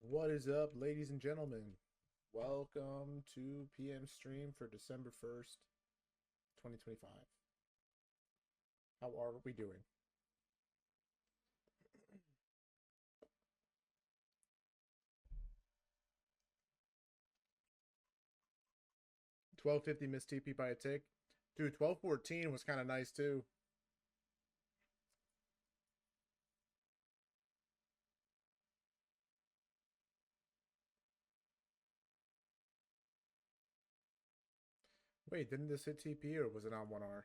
What is up, ladies and gentlemen? Welcome to PM stream for December 1st, 2025. How are we doing? 1250 missed TP by a tick. Dude, 1214 was kind of nice too. Wait, didn't this hit TP or was it on 1R?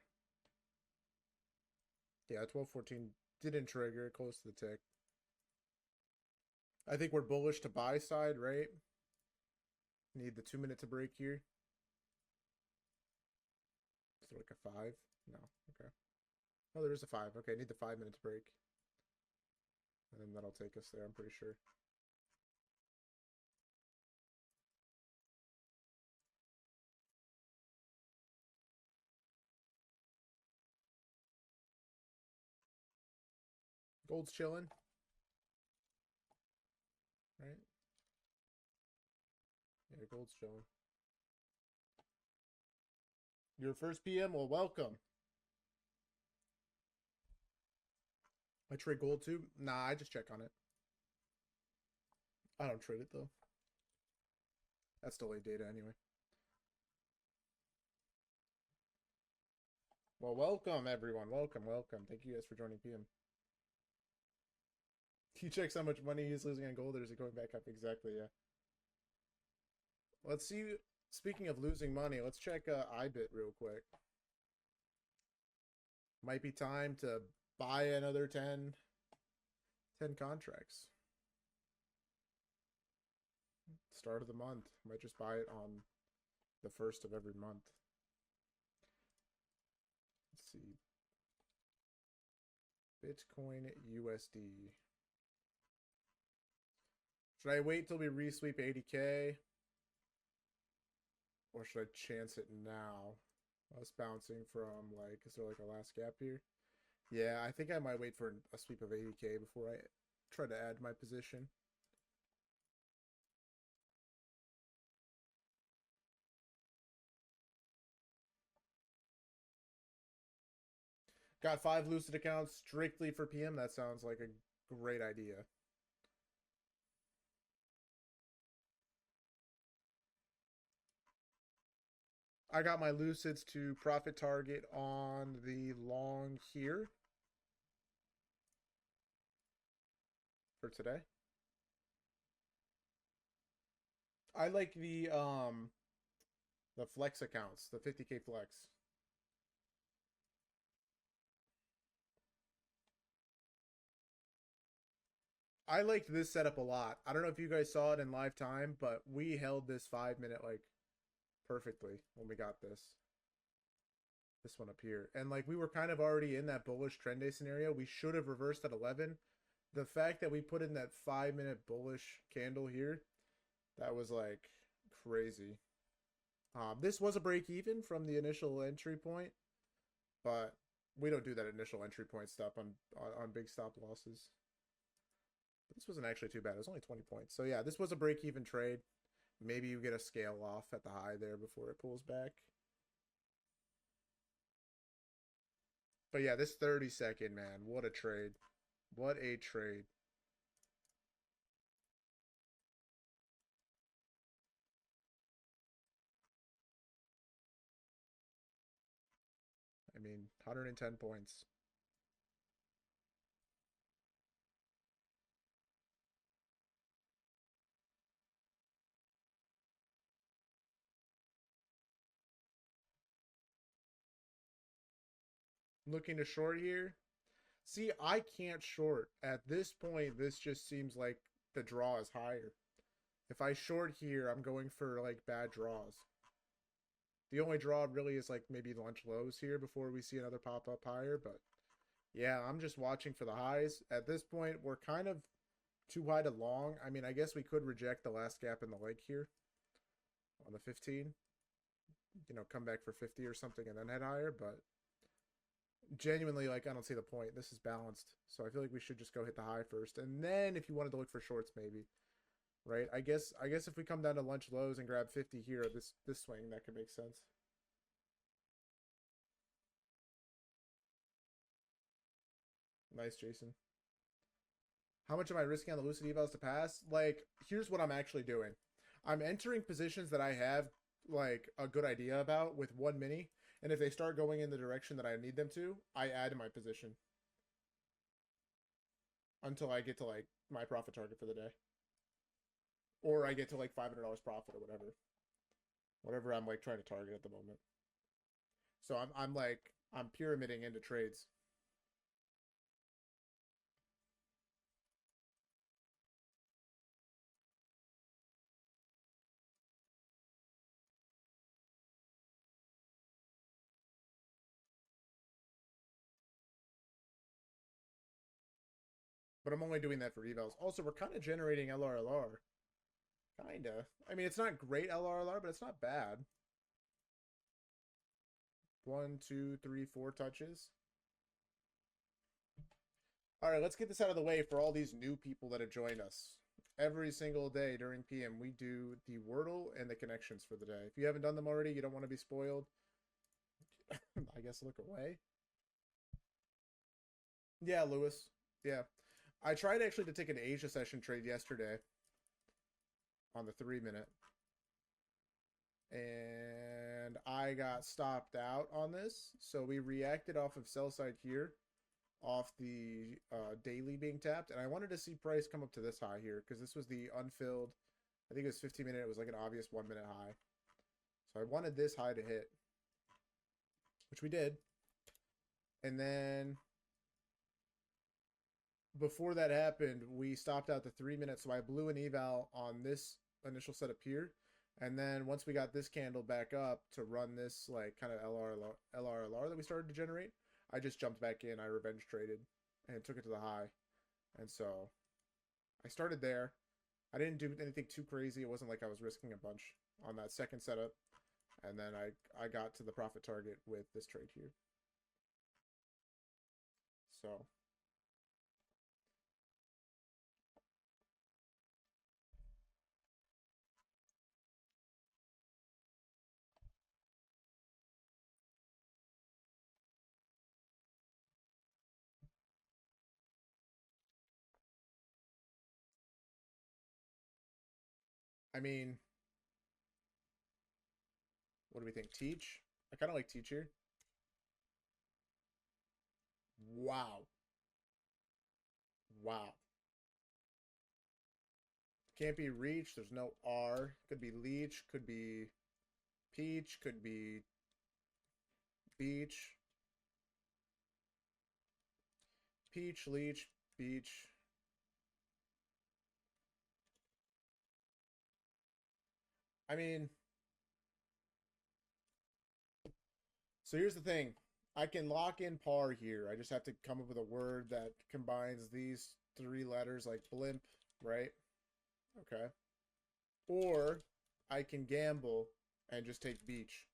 Yeah, 1214 didn't trigger close to the tick. I think we're bullish to buy side, right? Need the 2 minute to break here. Is there like a 5? No. Okay. Oh, there is a 5. Okay, need the 5 minute to break. And then that'll take us there, I'm pretty sure. Gold's chilling. Right? Yeah, gold's chilling. Your first PM? Well, welcome. I trade gold too? Nah, I just check on it. I don't trade it though. That's delayed data anyway. Well, welcome everyone. Welcome. Thank you guys for joining PM. He checks how much money he's losing on gold, or is it going back up? Exactly, yeah. Let's see. Speaking of losing money, let's check IBIT real quick. Might be time to buy another 10 contracts. Start of the month. Might just buy it on the first of every month. Let's see. Bitcoin USD. Should I wait till we resweep 80K? Or should I chance it now? Us bouncing from, like, is there like a last gap here? Yeah, I think I might wait for a sweep of 80K before I try to add my position. Got 5 Lucid accounts strictly for PM. That sounds like a great idea. I got my Lucids to profit target on the long here for today. I like the flex accounts, the 50K flex. I liked this setup a lot. I don't know if you guys saw it in live time, but we held this 5 minute like perfectly when we got this one up here. And like we were kind of already in that bullish trend day scenario. We should have reversed at 11. The fact that we put in that 5 minute bullish candle here, that was like crazy. This was a break even from the initial entry point, but we don't do that initial entry point stuff on big stop losses. But this wasn't actually too bad. It was only 20 points. So yeah, this was a break even trade. Maybe you get a scale off at the high there before it pulls back. But yeah, this 30-second, man, what a trade. What a trade. I mean, 110 points. Looking to short here. See, I can't short. At this point, this just seems like the draw is higher. If I short here, I'm going for like bad draws. The only draw really is like maybe lunch lows here before we see another pop up higher. But yeah, I'm just watching for the highs. At this point, we're kind of too high to long. I mean, I guess we could reject the last gap in the leg here on the 15. Come back for 50 or something and then head higher. But genuinely, like, I don't see the point. This is balanced. So I feel like we should just go hit the high first. And then if you wanted to look for shorts, maybe. right? I guess if we come down to lunch lows and grab 50 here, this swing, that could make sense. Nice, Jason. How much am I risking on the lucid evals to pass? Like, here's what I'm actually doing. I'm entering positions that I have like a good idea about with one mini, and if they start going in the direction that I need them to, I add to my position until I get to like my profit target for the day, or I get to like $500 profit or whatever I'm like trying to target at the moment. So I'm pyramiding into trades. But I'm only doing that for evals. Also, we're kind of generating LRLR. Kinda. I mean, it's not great LRLR, but it's not bad. 1, 2, 3, 4 touches. All right, let's get this out of the way for all these new people that have joined us. Every single day during PM, we do the Wordle and the connections for the day. If you haven't done them already, you don't want to be spoiled. I guess look away. Yeah, Lewis. Yeah. I tried actually to take an Asia session trade yesterday on the 3 minute. And I got stopped out on this. So we reacted off of sell side here, off the daily being tapped. And I wanted to see price come up to this high here because this was the unfilled, I think it was 15 minute. It was like an obvious 1 minute high. So I wanted this high to hit, which we did. And then before that happened, we stopped out the 3 minutes. So I blew an eval on this initial setup here. And then once we got this candle back up to run this like kind of LRLR that we started to generate, I just jumped back in. I revenge traded and took it to the high. And so I started there. I didn't do anything too crazy. It wasn't like I was risking a bunch on that second setup. And then I got to the profit target with this trade here. So I mean, what do we think? Teach? I kind of like Teach here. Wow. Wow. Can't be Reach. There's no R. Could be Leech. Could be Peach. Could be Beach. Peach, Leech, Beach. I mean, so here's the thing. I can lock in par here. I just have to come up with a word that combines these 3 letters like blimp, right? Okay. Or I can gamble and just take beach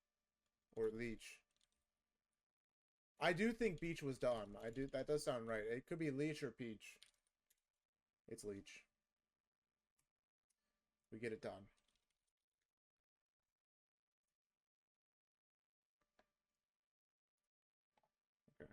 or leech. I do think beach was done. I do that does sound right. It could be leech or peach. It's leech. We get it done. Okay.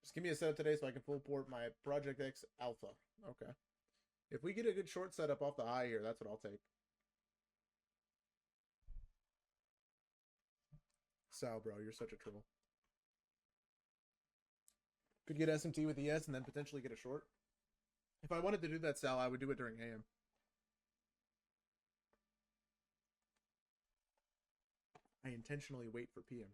Just give me a setup today so I can full port my Project X Alpha. Okay. If we get a good short setup off the high here, that's what I'll take. Sal, bro, you're such a troll. Could get SMT with ES and then potentially get a short. If I wanted to do that, Sal, I would do it during AM. I intentionally wait for PM.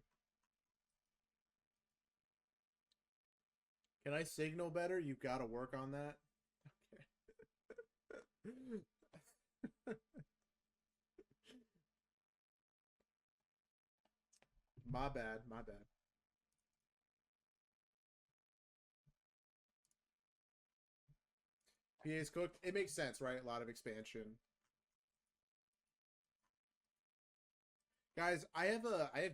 Can I signal better? You gotta work on that. Okay. My bad, my bad. PA's cooked. It makes sense, right? A lot of expansion. Guys, I have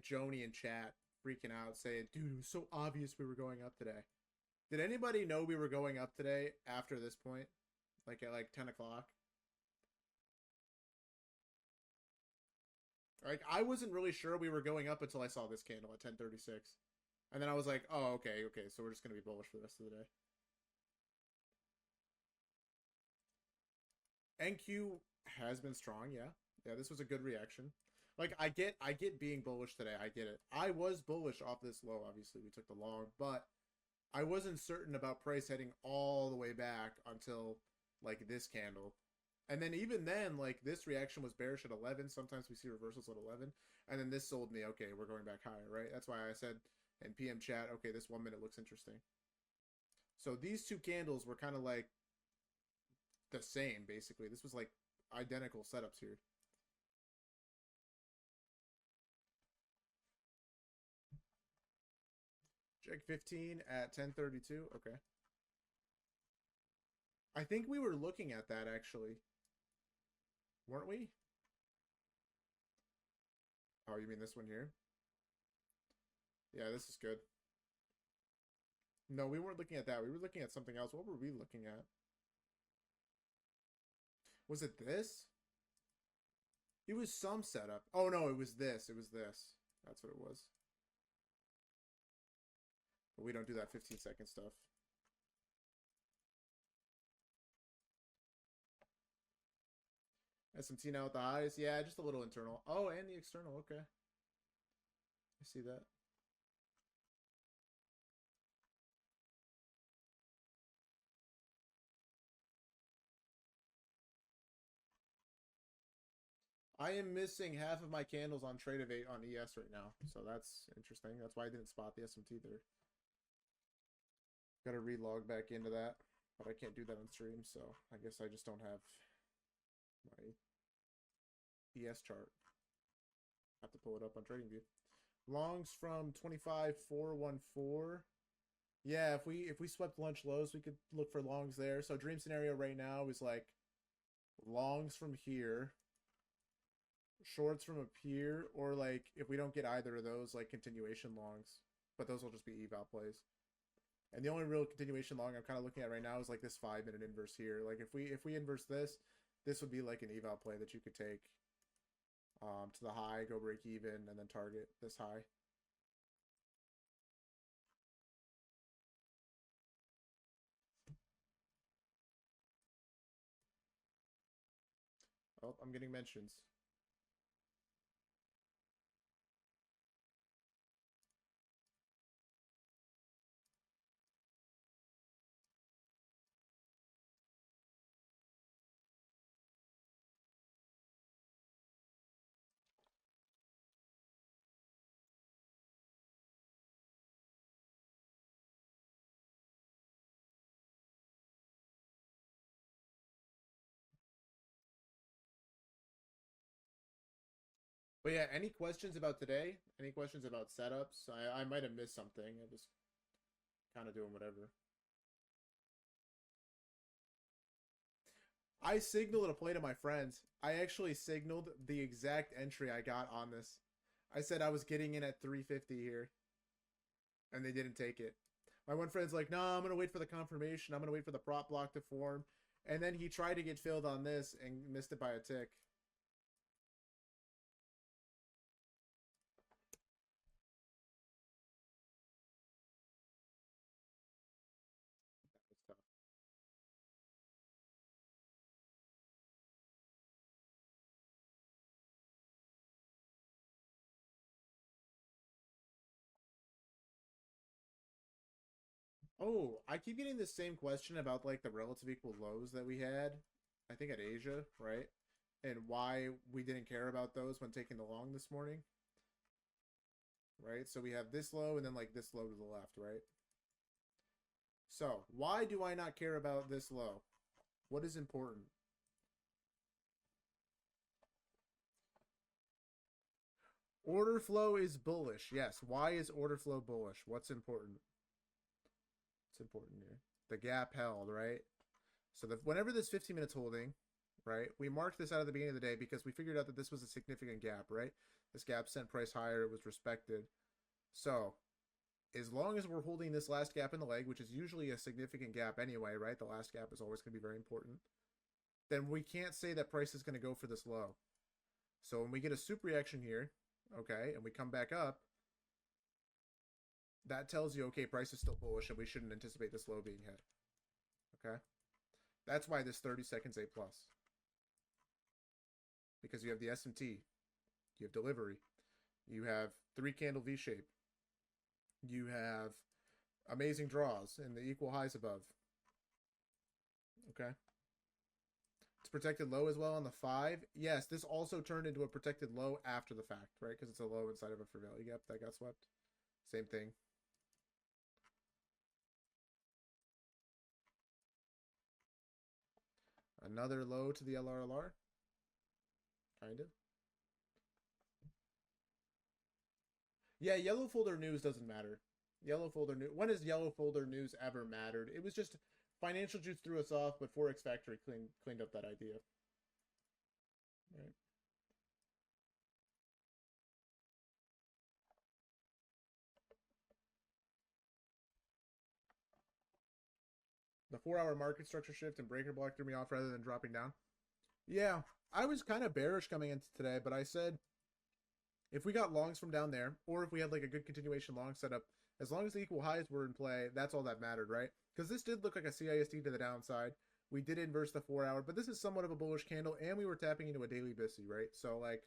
Joni in chat freaking out saying, dude, it was so obvious we were going up today. Did anybody know we were going up today after this point? Like at like 10 o'clock? Like I wasn't really sure we were going up until I saw this candle at 10:36. And then I was like, oh, okay, so we're just gonna be bullish for the rest of the day. NQ has been strong, yeah. Yeah, this was a good reaction. Like I get being bullish today. I get it. I was bullish off this low, obviously. We took the long, but I wasn't certain about price heading all the way back until like this candle. And then even then, like this reaction was bearish at 11. Sometimes we see reversals at 11. And then this sold me, okay, we're going back higher, right? That's why I said in PM chat, okay, this 1 minute looks interesting. So these two candles were kind of like the same, basically. This was like identical setups here. Check 15 at 10:32. Okay. I think we were looking at that actually. Weren't we? Oh, you mean this one here? Yeah, this is good. No, we weren't looking at that. We were looking at something else. What were we looking at? Was it this? It was some setup. Oh no, it was this. It was this. That's what it was. But we don't do that 15-second stuff. SMT now with the highs. Yeah, just a little internal. Oh, and the external. Okay. I see that. I am missing half of my candles on Trade-Ovate on ES right now. So that's interesting. That's why I didn't spot the SMT there. Got to relog back into that. But I can't do that on stream, so I guess I just don't have my ES chart. Have to pull it up on TradingView. Longs from 25,414. Yeah, if we swept lunch lows, we could look for longs there. So dream scenario right now is like longs from here, shorts from up here, or like if we don't get either of those, like continuation longs. But those will just be eval plays. And the only real continuation long I'm kind of looking at right now is like this 5-minute inverse here. Like if we inverse this, this would be like an eval play that you could take to the high, go break even, and then target this high. Oh, I'm getting mentions. But yeah, any questions about today? Any questions about setups? I might have missed something. I just kind of doing whatever. I signaled a play to my friends. I actually signaled the exact entry I got on this. I said I was getting in at 350 here, and they didn't take it. My one friend's like, no, I'm going to wait for the confirmation. I'm going to wait for the prop block to form. And then he tried to get filled on this and missed it by a tick. Oh, I keep getting the same question about like the relative equal lows that we had. I think at Asia, right? And why we didn't care about those when taking the long this morning. Right? So we have this low and then like this low to the left, right? So, why do I not care about this low? What is important? Order flow is bullish. Yes. Why is order flow bullish? What's important? What's important here? The gap held, right? So whenever this 15 minutes holding, right, we marked this out at the beginning of the day because we figured out that this was a significant gap, right? This gap sent price higher. It was respected. So as long as we're holding this last gap in the leg, which is usually a significant gap anyway, right? The last gap is always going to be very important. Then we can't say that price is going to go for this low. So when we get a super reaction here, okay, and we come back up, that tells you, okay, price is still bullish and we shouldn't anticipate this low being hit. Okay? That's why this 30 seconds A+. Because you have the SMT, you have delivery, you have 3-candle V-shape, you have amazing draws and the equal highs above. Okay? It's protected low as well on the 5. Yes, this also turned into a protected low after the fact, right? Because it's a low inside of a fair value gap that got swept. Same thing. Another low to the LRLR. Kind of. Yeah, yellow folder news doesn't matter. Yellow folder news. When has yellow folder news ever mattered? It was just Financial Juice threw us off, but Forex Factory cleaned up that idea. Right. The 4-hour market structure shift and breaker block threw me off rather than dropping down. Yeah, I was kind of bearish coming into today, but I said if we got longs from down there, or if we had like a good continuation long setup, as long as the equal highs were in play, that's all that mattered, right? Because this did look like a CISD to the downside. We did inverse the 4-hour, but this is somewhat of a bullish candle, and we were tapping into a daily BISI, right? So, like,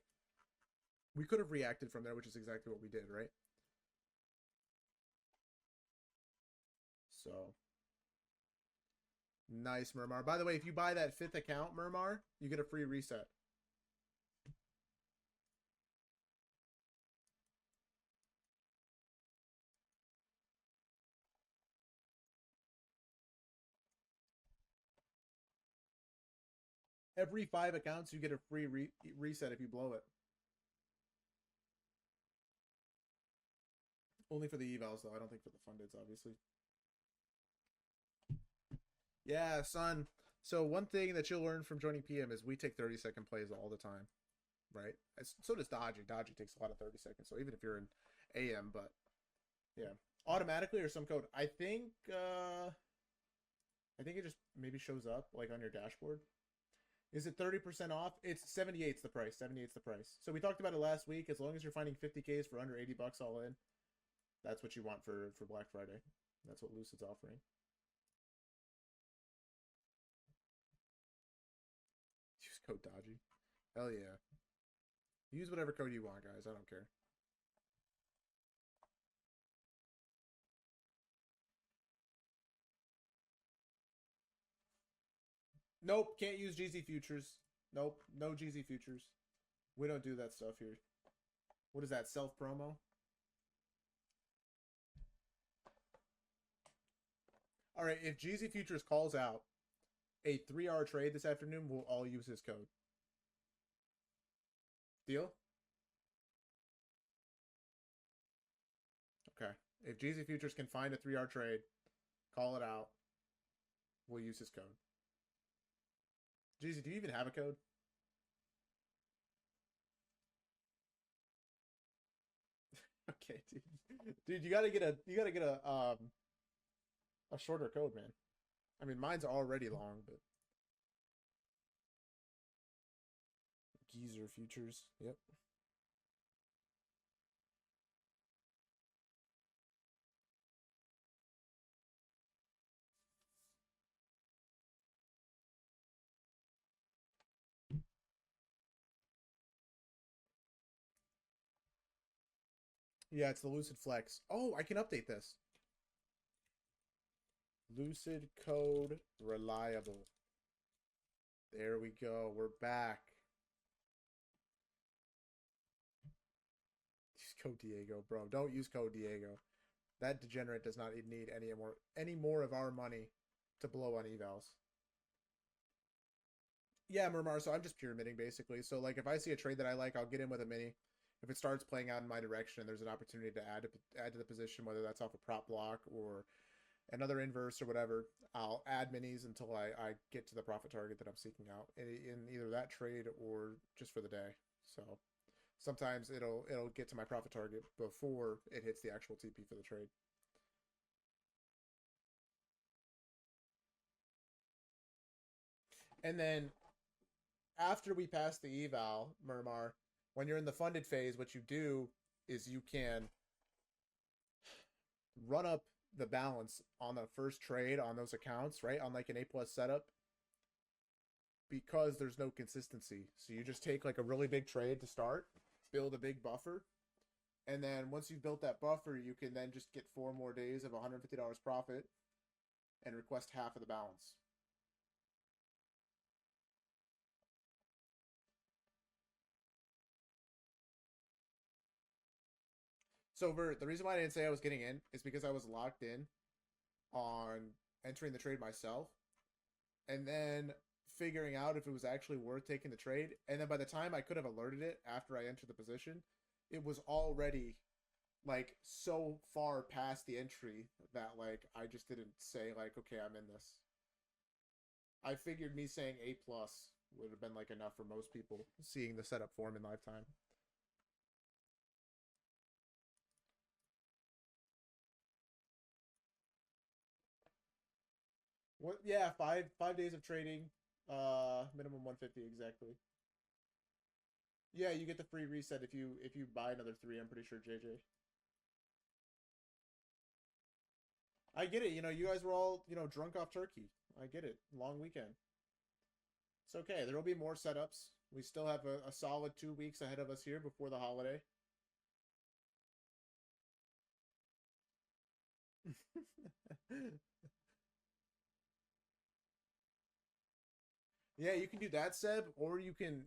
we could have reacted from there, which is exactly what we did, right? So, nice, Murmar. By the way, if you buy that 5th account, Murmar, you get a free reset. Every 5 accounts, you get a free reset if you blow it. Only for the evals, though. I don't think for the fundeds, obviously. Yeah, son. So one thing that you'll learn from joining PM is we take 30-second plays all the time, right? So does Dodgy. Dodgy takes a lot of 30 seconds. So even if you're in AM, but yeah, automatically or some code. I think it just maybe shows up like on your dashboard. Is it 30% off? It's 78's the price. 78's the price. So we talked about it last week. As long as you're finding 50Ks for under $80 all in, that's what you want for Black Friday. That's what Lucid's offering. Use code Dodgy. Hell yeah. Use whatever code you want, guys. I don't care. Nope, can't use GZ futures. Nope, no GZ futures. We don't do that stuff here. What is that, self promo? All right, if GZ futures calls out a 3-hour trade this afternoon, we'll all use his code. Deal? Okay. If GZ futures can find a 3-hour trade, call it out, we'll use his code. GZ, do you even have a code? Okay, dude. Dude, you gotta get a shorter code, man. I mean, mine's already long, but Geezer futures. Yep. Yeah, it's the Lucid Flex. Oh, I can update this. Lucid code reliable. There we go. We're back. Use code Diego, bro. Don't use code Diego. That degenerate does not need any more of our money to blow on evals. Yeah, Murmar. So I'm just pyramiding basically. So like if I see a trade that I like, I'll get in with a mini. If it starts playing out in my direction and there's an opportunity to add to the position, whether that's off a prop block or another inverse or whatever, I'll add minis until I get to the profit target that I'm seeking out in either that trade or just for the day. So Sometimes it'll get to my profit target before it hits the actual TP for the trade. And then after we pass the eval, Murmar, when you're in the funded phase, what you do is you can run up the balance on the first trade on those accounts, right? On like an A+ setup, because there's no consistency. So you just take like a really big trade to start, build a big buffer, and then once you've built that buffer, you can then just get 4 more days of $150 profit and request half of the balance. So Vert, the reason why I didn't say I was getting in is because I was locked in on entering the trade myself and then figuring out if it was actually worth taking the trade. And then by the time I could have alerted it after I entered the position, it was already like so far past the entry that like I just didn't say like, okay, I'm in this. I figured me saying A+ would have been like enough for most people seeing the setup form in lifetime. What? Yeah, five days of trading, minimum 150 exactly. Yeah, you get the free reset if you buy another 3. I'm pretty sure, JJ. I get it. You guys were all drunk off turkey. I get it. Long weekend. It's okay. There will be more setups. We still have a solid 2 weeks ahead of us here before the holiday. Yeah, you can do that, Seb, or you can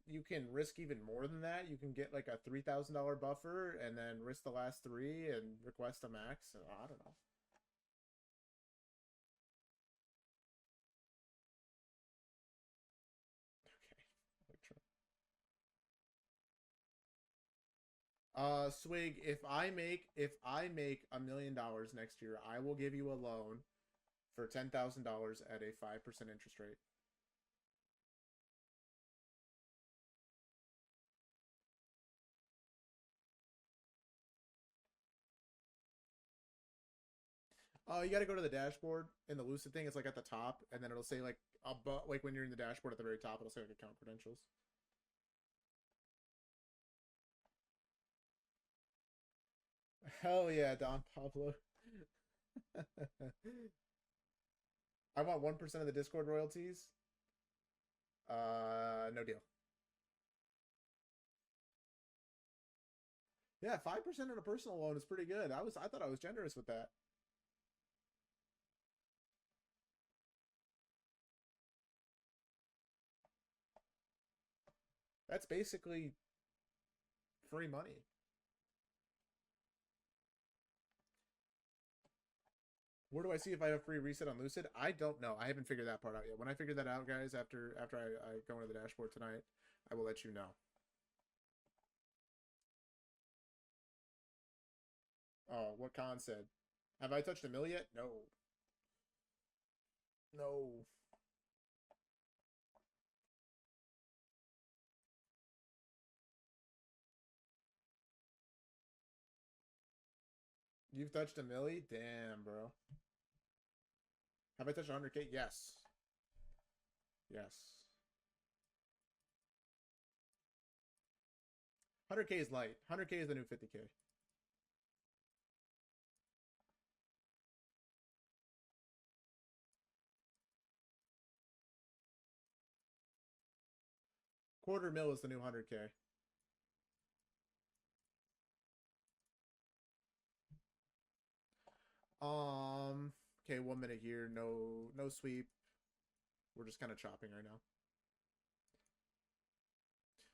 risk even more than that. You can get like a $3,000 buffer and then risk the last 3 and request a max. I don't know. Okay. Swig, if I make $1 million next year, I will give you a loan for $10,000 at a 5% interest rate. You got to go to the dashboard in the Lucid thing. It's like at the top, and then it'll say like above, like when you're in the dashboard at the very top, it'll say like account credentials. Hell yeah, Don Pablo. I want 1% of the Discord royalties. No deal. Yeah, 5% on a personal loan is pretty good. I thought I was generous with that. That's basically free money. Where do I see if I have a free reset on Lucid? I don't know. I haven't figured that part out yet. When I figure that out, guys, after I go into the dashboard tonight, I will let you know. Oh, what Khan said. Have I touched a mill yet? No. No. You've touched a milli? Damn, bro. Have I touched 100K? Yes. Yes. 100K is light. 100K is the new 50K. Quarter mil is the new 100K. Okay, 1 minute here. No sweep. We're just kind of chopping right now.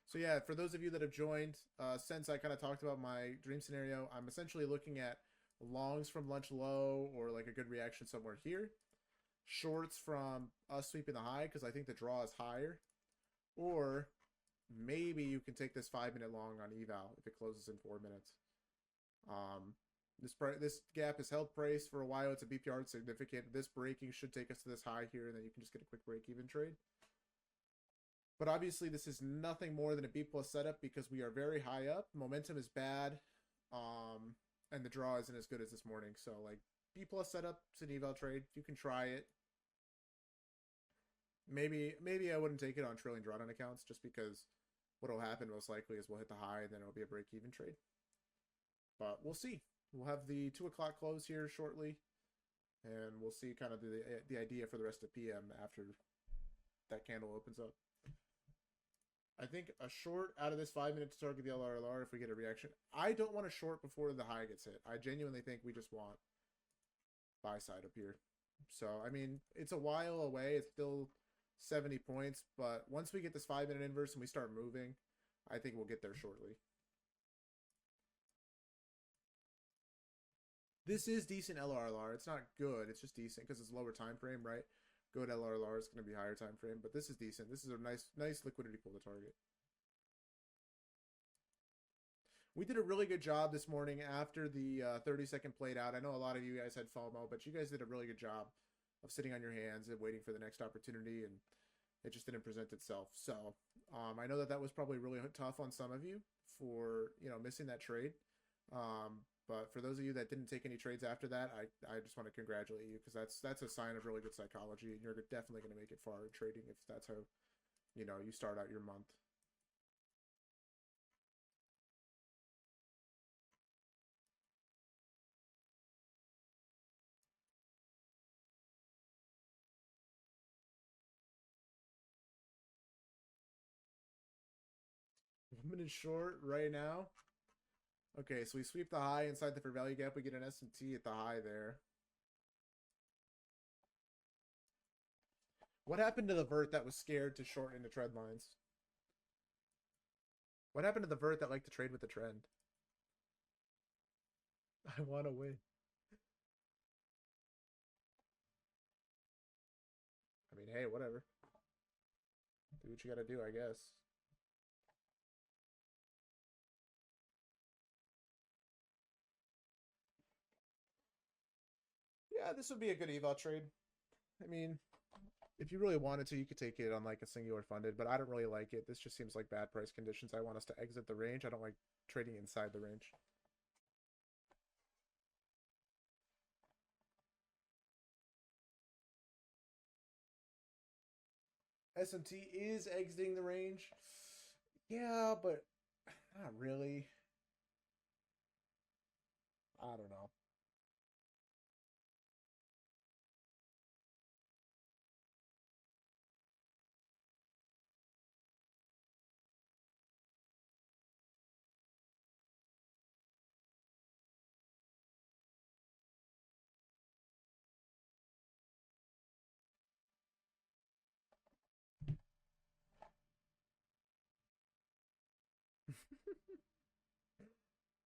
So yeah, for those of you that have joined, since I kind of talked about my dream scenario, I'm essentially looking at longs from lunch low or like a good reaction somewhere here, shorts from us sweeping the high because I think the draw is higher, or maybe you can take this 5 minute long on eval if it closes in 4 minutes. This gap is held price for a while. It's a BPR significant. This breaking should take us to this high here, and then you can just get a quick break even trade. But obviously, this is nothing more than a B plus setup because we are very high up. Momentum is bad, and the draw isn't as good as this morning. So like B plus setup, it's an eval trade. You can try it. Maybe I wouldn't take it on trailing drawdown accounts just because what'll happen most likely is we'll hit the high and then it'll be a break even trade. But we'll see. We'll have the 2 o'clock close here shortly, and we'll see kind of the idea for the rest of PM after that candle opens up. I think a short out of this 5 minutes to target the LRLR if we get a reaction. I don't want a short before the high gets hit. I genuinely think we just want buy side up here. So, I mean, it's a while away. It's still 70 points, but once we get this 5 minute inverse and we start moving, I think we'll get there shortly. This is decent LRLR. It's not good. It's just decent because it's lower time frame, right? Good LRLR is going to be higher time frame, but this is decent. This is a nice liquidity pool to target. We did a really good job this morning after the 30-second played out. I know a lot of you guys had FOMO, but you guys did a really good job of sitting on your hands and waiting for the next opportunity, and it just didn't present itself. So I know that was probably really tough on some of you for missing that trade. But for those of you that didn't take any trades after that, I just want to congratulate you because that's a sign of really good psychology, and you're definitely going to make it far in trading if that's how you start out your month. Minute short right now. Okay, so we sweep the high inside the fair value gap. We get an S&T at the high there. What happened to the vert that was scared to short into trend lines? What happened to the vert that liked to trade with the trend? I want to win. I mean, hey, whatever. Do what you gotta do, I guess. Yeah, this would be a good eval trade. I mean, if you really wanted to, you could take it on like a singular funded, but I don't really like it. This just seems like bad price conditions. I want us to exit the range. I don't like trading inside the range. S&T is exiting the range. Yeah, but not really. I don't know.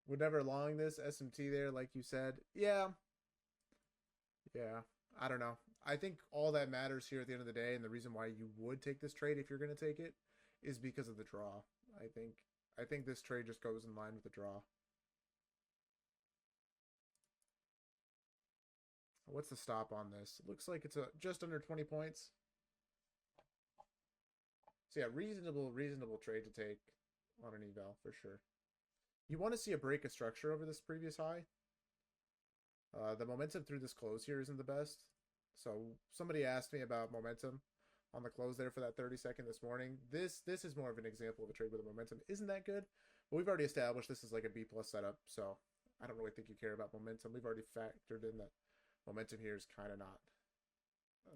Would never long this SMT there, like you said. Yeah. Yeah. I don't know. I think all that matters here at the end of the day, and the reason why you would take this trade if you're going to take it, is because of the draw. I think this trade just goes in line with the draw. What's the stop on this? It looks like it's just under 20 points. So yeah, reasonable trade to take on an eval for sure. You want to see a break of structure over this previous high. The momentum through this close here isn't the best. So somebody asked me about momentum on the close there for that 30-second this morning. This is more of an example of a trade where the momentum isn't that good. But we've already established this is like a B plus setup, so I don't really think you care about momentum. We've already factored in that momentum here is kind of not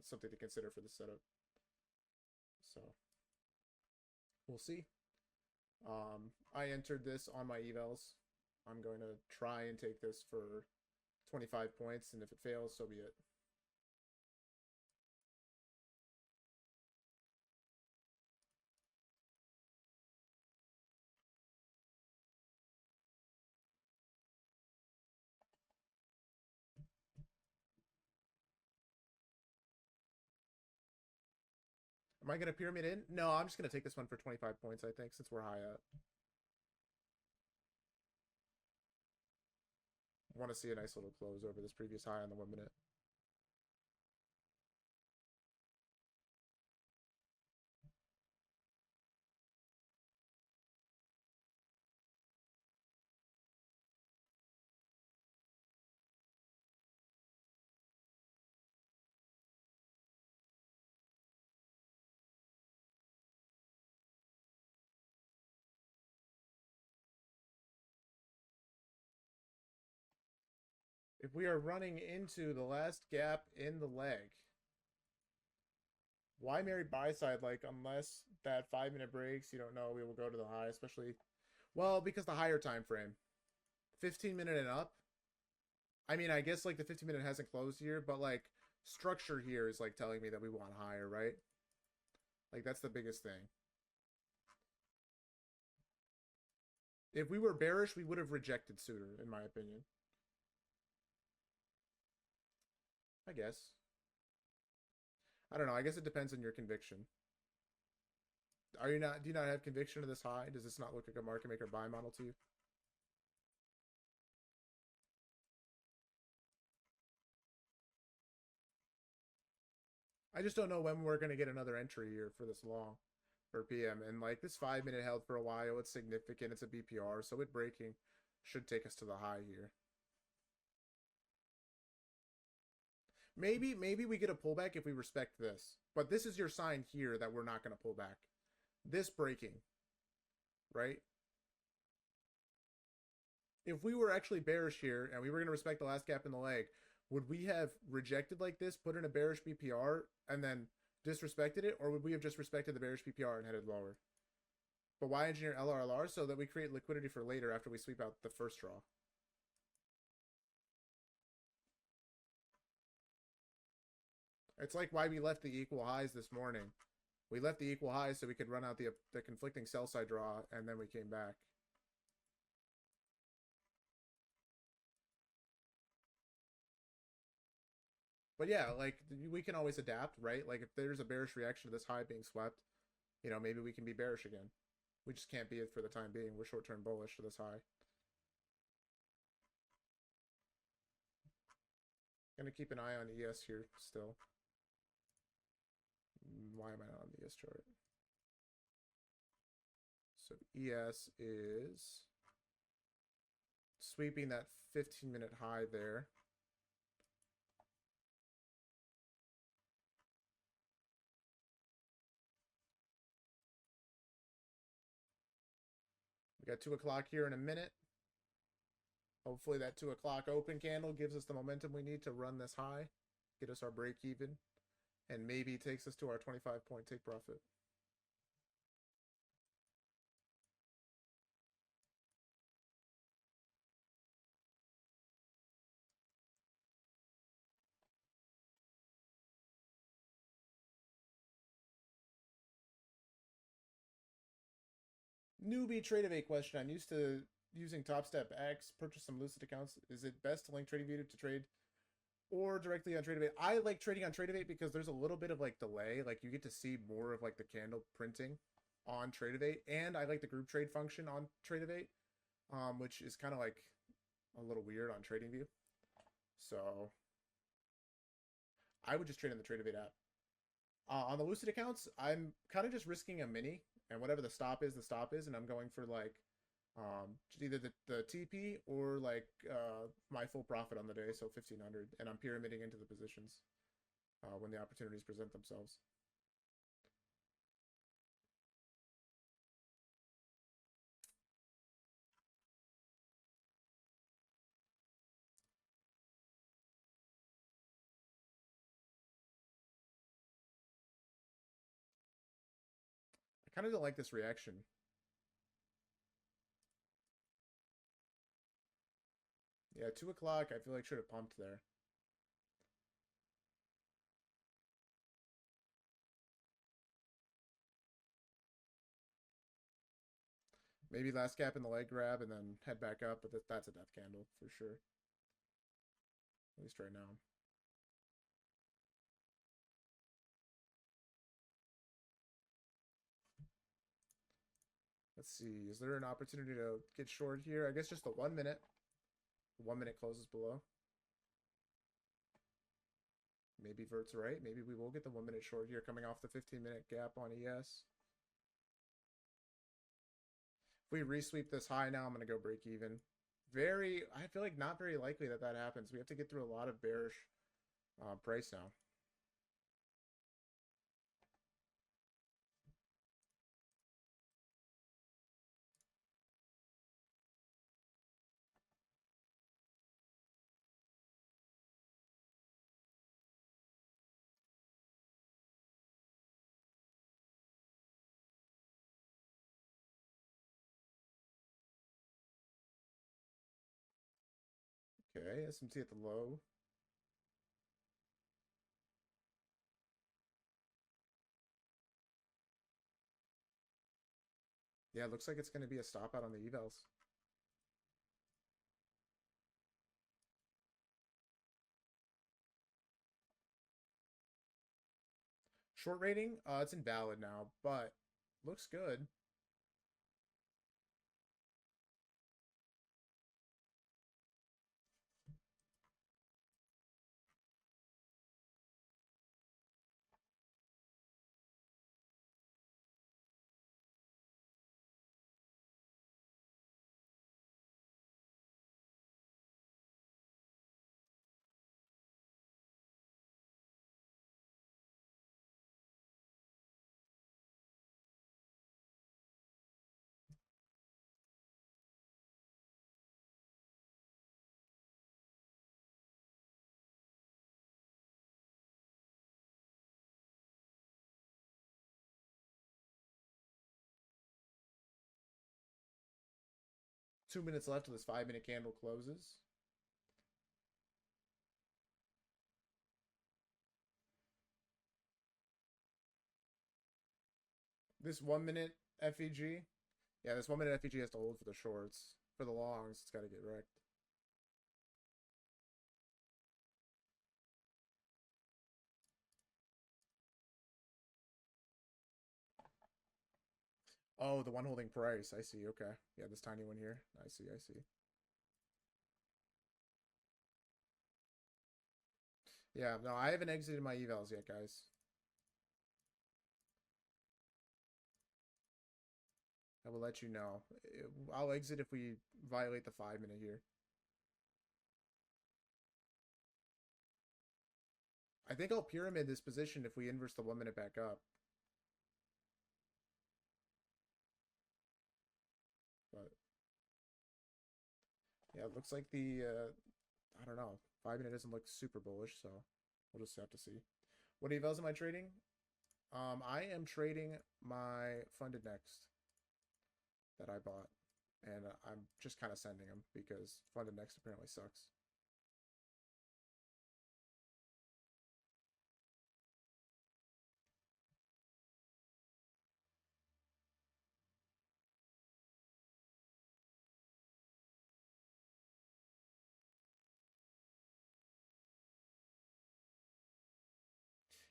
something to consider for the setup. So we'll see. I entered this on my evals. I'm going to try and take this for 25 points, and if it fails, so be it. Am I going to pyramid in? No, I'm just going to take this one for 25 points, I think, since we're high up. I want to see a nice little close over this previous high on the 1 minute. If we are running into the last gap in the leg, why marry buy side? Like, unless that 5 minute breaks, you don't know we will go to the high, especially, well, because the higher time frame, 15 minute and up. I mean, I guess like the 15 minute hasn't closed here, but like structure here is like telling me that we want higher, right? Like that's the biggest thing. If we were bearish, we would have rejected sooner, in my opinion. I guess. I don't know. I guess it depends on your conviction. Are you not? Do you not have conviction of this high? Does this not look like a market maker buy model to you? I just don't know when we're gonna get another entry here for this long, for PM. And like this 5 minute held for a while. It's significant. It's a BPR, so it breaking should take us to the high here. Maybe we get a pullback if we respect this. But this is your sign here that we're not going to pull back. This breaking, right? If we were actually bearish here and we were going to respect the last gap in the leg, would we have rejected like this, put in a bearish BPR, and then disrespected it? Or would we have just respected the bearish BPR and headed lower? But why engineer LRLR? So that we create liquidity for later after we sweep out the first draw. It's like why we left the equal highs this morning. We left the equal highs so we could run out the conflicting sell side draw, and then we came back. But yeah, like we can always adapt, right? Like if there's a bearish reaction to this high being swept, you know, maybe we can be bearish again. We just can't be it for the time being. We're short-term bullish to this high. Gonna keep an eye on ES here still. Why am I not on the ES chart? So ES is sweeping that 15-minute high there. We got 2 o'clock here in a minute. Hopefully that 2 o'clock open candle gives us the momentum we need to run this high, get us our break even, and maybe takes us to our 25-point take profit. Newbie Tradeovate question. I'm used to using TopStep X, purchase some Lucid accounts. Is it best to link TradingView to trade or directly on Tradeovate? I like trading on Tradeovate because there's a little bit of like delay. Like you get to see more of like the candle printing on Tradeovate, and I like the group trade function on Tradeovate, which is kind of like a little weird on TradingView. So I would just trade in the Tradeovate app. On the Lucid accounts, I'm kind of just risking a mini, and whatever the stop is, and I'm going for like either the TP or like my full profit on the day, so 1500, and I'm pyramiding into the positions when the opportunities present themselves. I kind of don't like this reaction. Yeah, 2 o'clock, I feel like should have pumped there. Maybe last gap in the leg grab and then head back up, but that's a death candle for sure. At least right now. Let's see. Is there an opportunity to get short here? I guess just the 1 minute. 1 minute closes below. Maybe Vert's right. Maybe we will get the 1 minute short here coming off the 15-minute gap on ES. If we resweep this high now, I'm going to go break even. I feel like not very likely that that happens. We have to get through a lot of bearish price now. Okay, SMT at the low. Yeah, it looks like it's going to be a stop out on the evals. Short rating, it's invalid now, but looks good. Two minutes left till this 5 minute candle closes. This 1 minute FEG. Yeah, this 1 minute FEG has to hold for the shorts. For the longs, it's got to get wrecked. Oh, the one holding price. I see. Okay. Yeah, this tiny one here. I see. I see. Yeah, no, I haven't exited my evals yet, guys. I will let you know. I'll exit if we violate the 5 minute here. I think I'll pyramid this position if we inverse the 1 minute back up. But yeah, it looks like the I don't know. 5 minute doesn't look super bullish, so we'll just have to see. What evals am I trading? I am trading my funded next that I bought, and I'm just kind of sending them because funded next apparently sucks.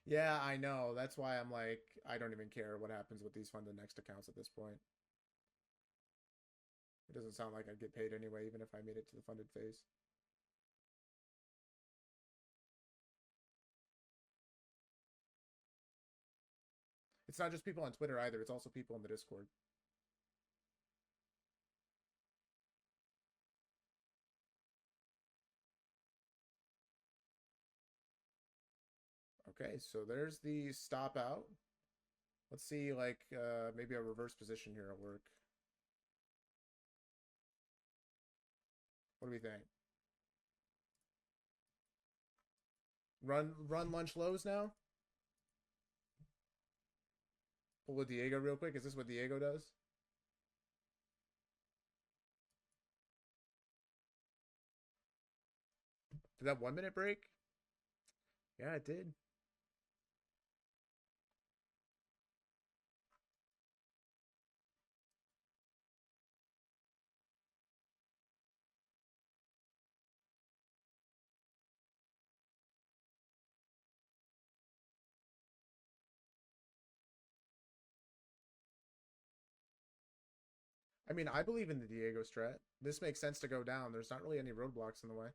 Yeah, I know. That's why I'm like, I don't even care what happens with these funded next accounts at this point. It doesn't sound like I'd get paid anyway, even if I made it to the funded phase. It's not just people on Twitter either, it's also people in the Discord. Okay, so there's the stop out. Let's see, like, maybe a reverse position here will work. What do we think? Run lunch lows now? Pull with Diego real quick. Is this what Diego does? Did that 1 minute break? Yeah, it did. I mean, I believe in the Diego strat. This makes sense to go down. There's not really any roadblocks in the way.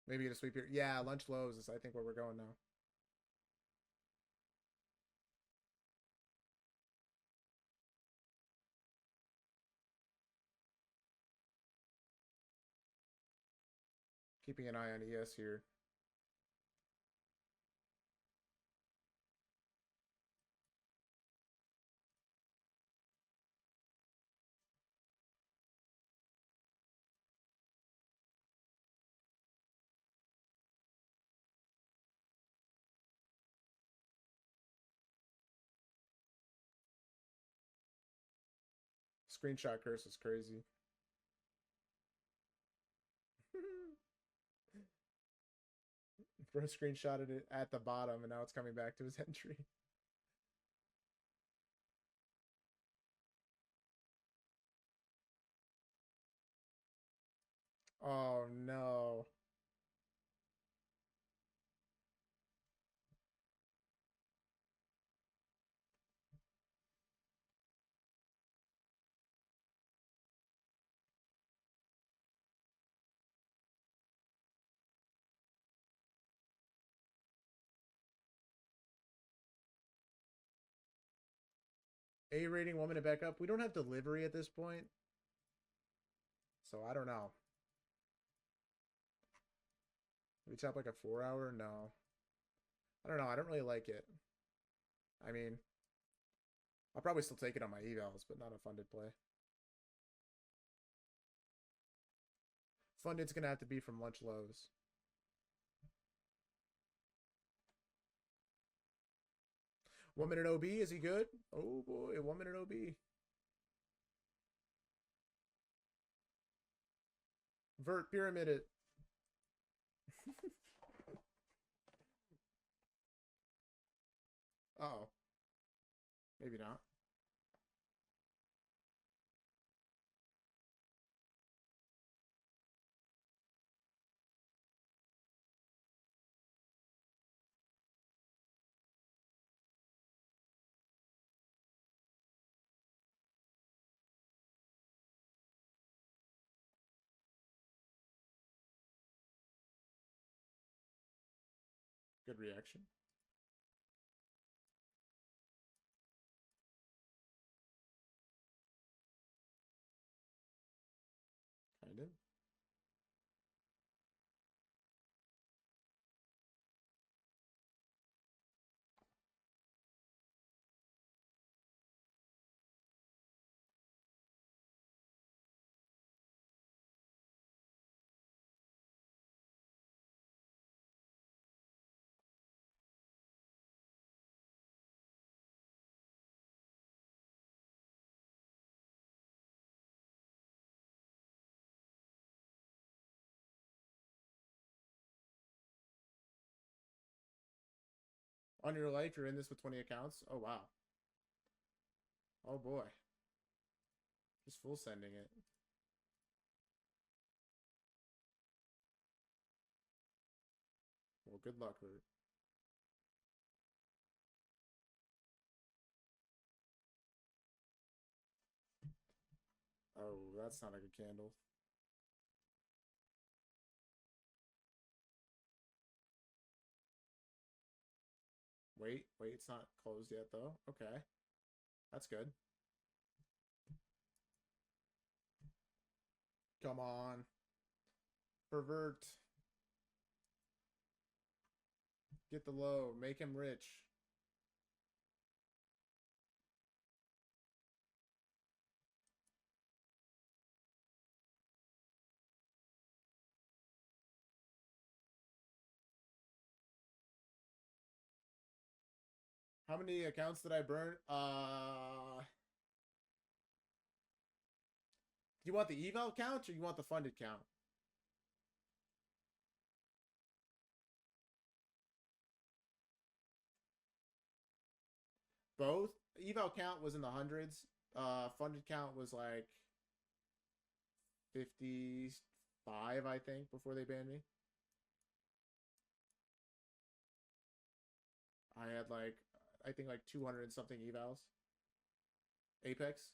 Maybe get a sweep here. Yeah, lunch lows is I think where we're going now. Keeping an eye on ES here. Screenshot curse is crazy. Bro screenshotted it at the bottom and now it's coming back to his entry. Oh no. A rating woman to back up. We don't have delivery at this point. So I don't know. We tap like a 4-hour? No. I don't know. I don't really like it. I mean, I'll probably still take it on my evals, but not a funded play. Funded's going to have to be from lunch lows. One minute OB, is he good? Oh boy, 1 minute OB. Vert, pyramid it. Uh-oh. Maybe not. Good reaction. Kind of. On your life, you're in this with 20 accounts? Oh, wow. Oh, boy. Just full sending it. Well, good luck, Vert. Oh, that's not a good candle. Wait, it's not closed yet, though. Okay. That's good. Come on. Pervert. Get the low. Make him rich. How many accounts did I burn? Do you want the eval count or you want the funded count? Both. Eval count was in the hundreds. Funded count was like 55, I think, before they banned me. I had like, I think like 200 and something evals. Apex.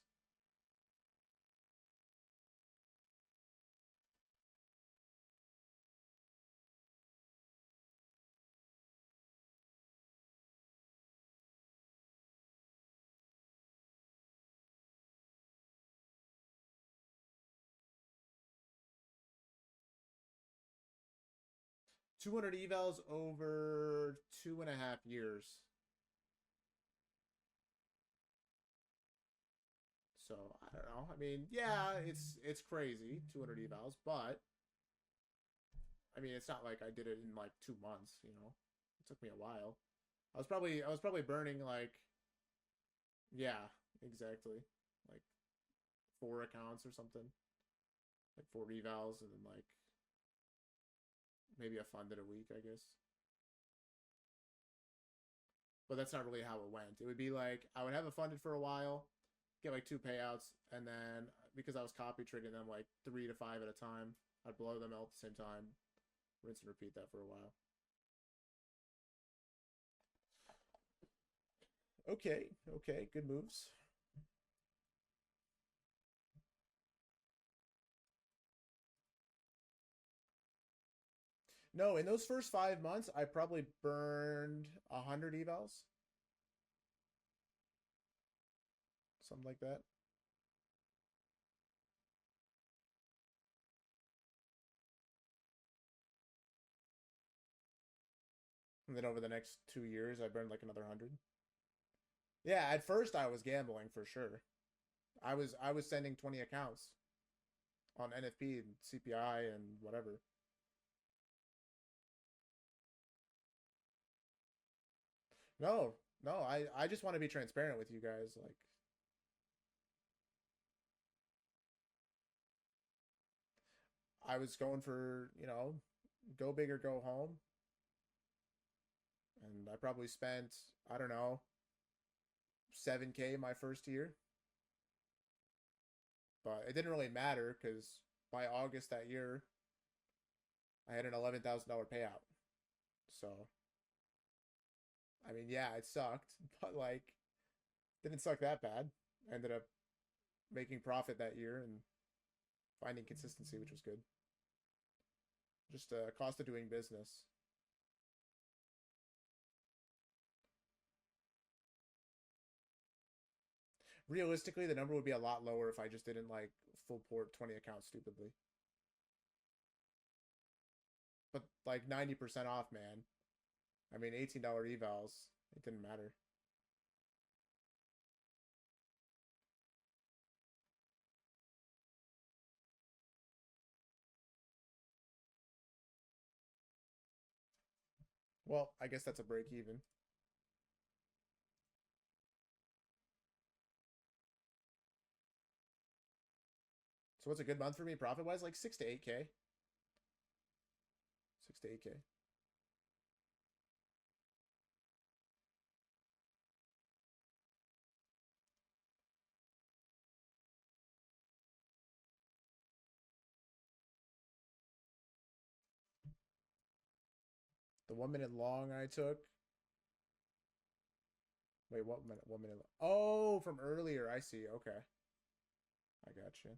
$200 evals over 2.5 years. So I don't know. I mean, yeah, it's crazy, 200 evals, but I mean, it's not like I did it in like 2 months. You know, it took me a while. I was probably burning like, yeah, exactly, like 4 accounts or something, like 4 revals, and then like maybe a funded a week, I guess. But that's not really how it went. It would be like I would have it funded for a while, get like 2 payouts, and then because I was copy trading them like 3 to 5 at a time, I'd blow them all at the same time, rinse and repeat that for a while. Okay, okay, good moves. No, in those first 5 months, I probably burned 100 evals, something like that. And then over the next 2 years, I burned like another 100. Yeah, at first I was gambling for sure. I was sending 20 accounts on NFP and CPI and whatever. No, no, I just want to be transparent with you guys. Like I was going for, go big or go home, and I probably spent, I don't know, 7K my first year. But it didn't really matter because by August that year, I had an $11,000 payout. So, I mean, yeah, it sucked, but like, didn't suck that bad. I ended up making profit that year and finding consistency, which was good. Just a cost of doing business. Realistically, the number would be a lot lower if I just didn't like full port 20 accounts stupidly. But like 90% off, man. I mean, $18 evals. It didn't matter. Well, I guess that's a break even. So what's a good month for me profit wise? Like 6 to 8K. 6 to 8K. The 1 minute long I took. Wait, what minute? 1 minute. Oh, from earlier. I see. Okay. I got you.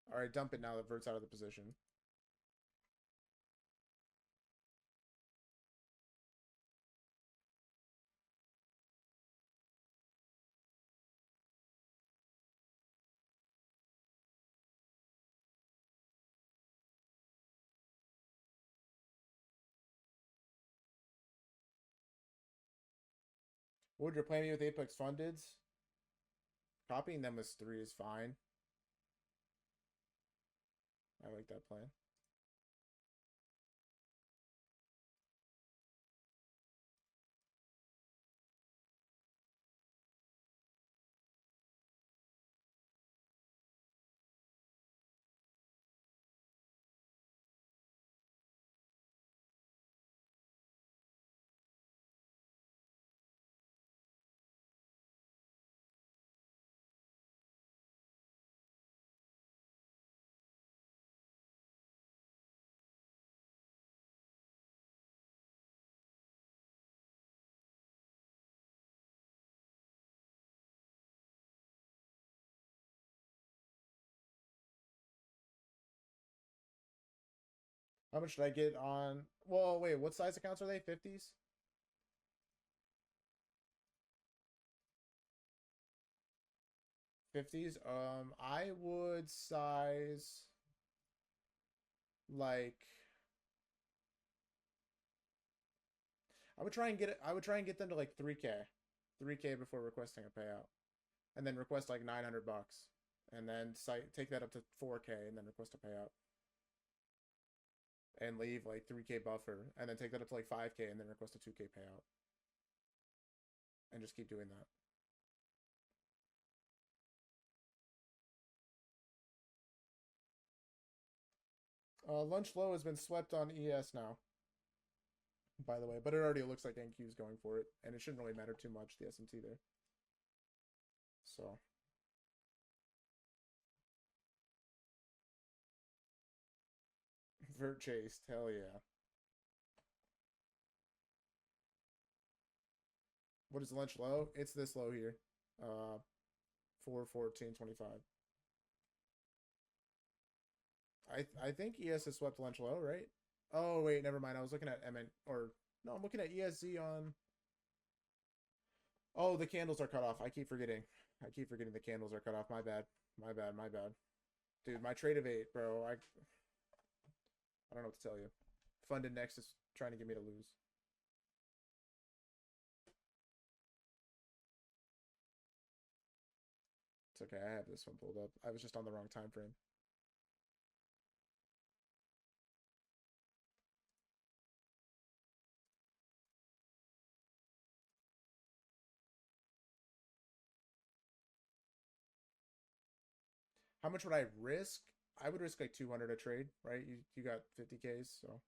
All right, dump it now that Vert's out of the position. What would your plan be with Apex Fundeds? Copying them as 3 is fine. I like that plan. How much did I get on? Well, wait, what size accounts are they? 50s? 50s? I would size like I would try and get them to like 3K. 3K before requesting a payout. And then request like 900 bucks. and then take that up to 4K and then request a payout. And leave like 3K buffer, and then take that up to like 5K and then request a 2K payout. And just keep doing that. Lunch low has been swept on ES now, by the way, but it already looks like NQ is going for it, and it shouldn't really matter too much, the SMT there. So. Vert chased, hell yeah. What is lunch low? It's this low here. 414.25. I think ES has swept lunch low, right? Oh wait, never mind. I was looking at MN or no, I'm looking at ESZ on. Oh, the candles are cut off. I keep forgetting. I keep forgetting the candles are cut off. My bad. My bad. My bad. Dude, my trade of 8, bro. I don't know what to tell you. Funded Next is trying to get me to lose. It's okay. I have this one pulled up. I was just on the wrong time frame. How much would I risk? I would risk like 200 a trade, right? You got 50Ks, so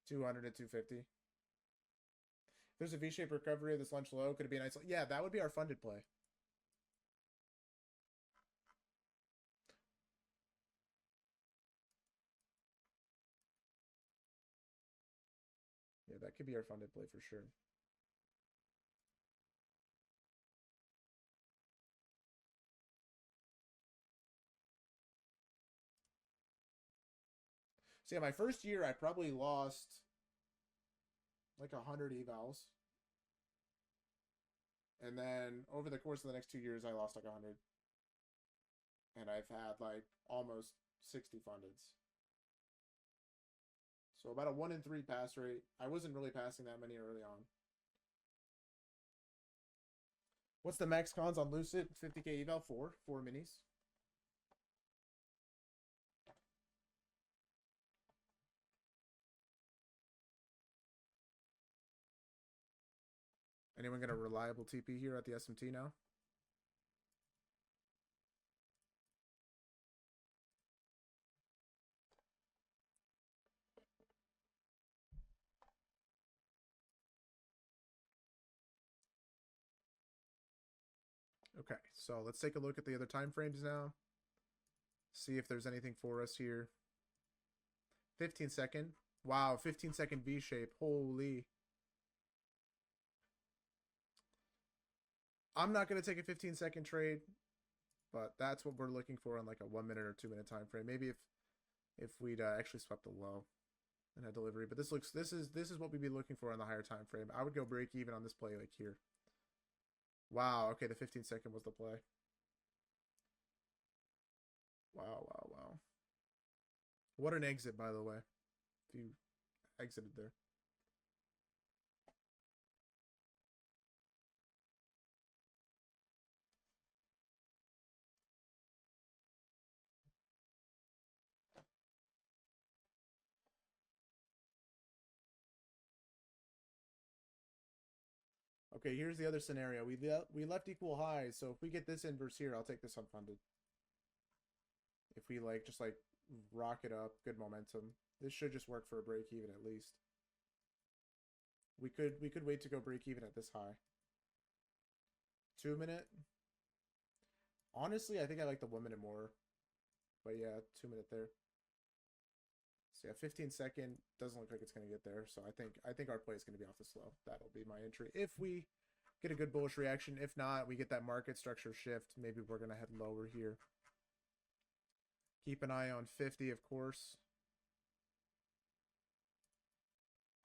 200 to 250. If there's a V-shaped recovery of this lunch low, could it be a nice? Yeah, that would be our funded play. Yeah, that could be our funded play for sure. So yeah, my first year I probably lost like 100 evals. And then over the course of the next 2 years, I lost like 100. And I've had like almost 60 fundeds. So about a 1 in 3 pass rate. I wasn't really passing that many early on. What's the max cons on Lucid? 50K eval? 4 minis. Anyone got a reliable TP here at the SMT now? Okay, so let's take a look at the other time frames now. See if there's anything for us here. 15-second. Wow, 15-second V-shape. Holy. I'm not going to take a 15-second trade, but that's what we're looking for on like a 1 minute or 2 minute time frame. Maybe if we'd actually swept a low and had delivery, but this is what we'd be looking for on the higher time frame. I would go break even on this play like here. Wow, okay, the 15-second was the play. Wow, wow, wow. What an exit, by the way. If you exited there. Okay, here's the other scenario. We left equal highs, so if we get this inverse here, I'll take this unfunded. If we like just like rock it up, good momentum. This should just work for a break even at least. We could wait to go break even at this high. 2 minute. Honestly, I think I like the 1 minute more. But yeah, 2 minute there. So yeah, 15-second doesn't look like it's gonna get there. So I think our play is gonna be off the slow. That'll be my entry. If we get a good bullish reaction. If not, we get that market structure shift. Maybe we're gonna head lower here. Keep an eye on 50, of course.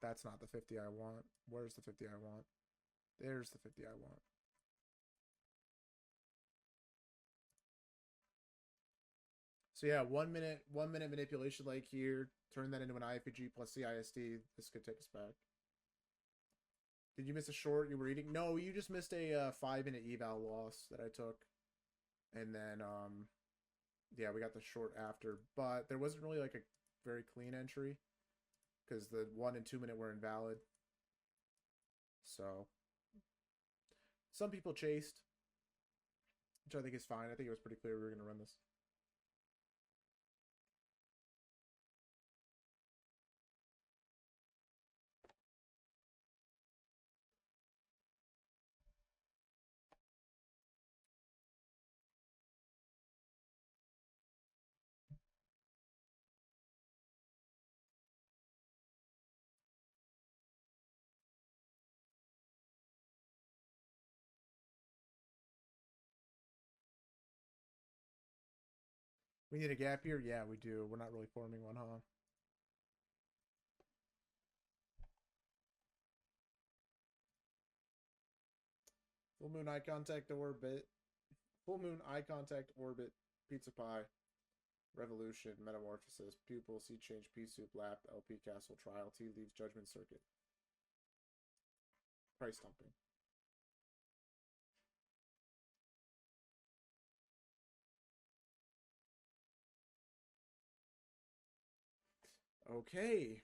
That's not the 50 I want. Where's the 50 I want? There's the 50 I want. So yeah, 1 minute manipulation like here. Turn that into an IFPG plus CISD. This could take us back. Did you miss a short you were eating? No, you just missed a 5 minute eval loss that I took. And then Yeah, we got the short after, but there wasn't really like a very clean entry because the 1 and 2 minute were invalid. So some people chased, which I think is fine. I think it was pretty clear we were going to run this. We need a gap here? Yeah, we do. We're not really forming one, huh? Full moon eye contact orbit. Full moon eye contact orbit. Pizza pie. Revolution. Metamorphosis. Pupil. Sea change. Pea soup. Lap. LP castle. Trial. Tea leaves. Judgment circuit. Price dumping. Okay.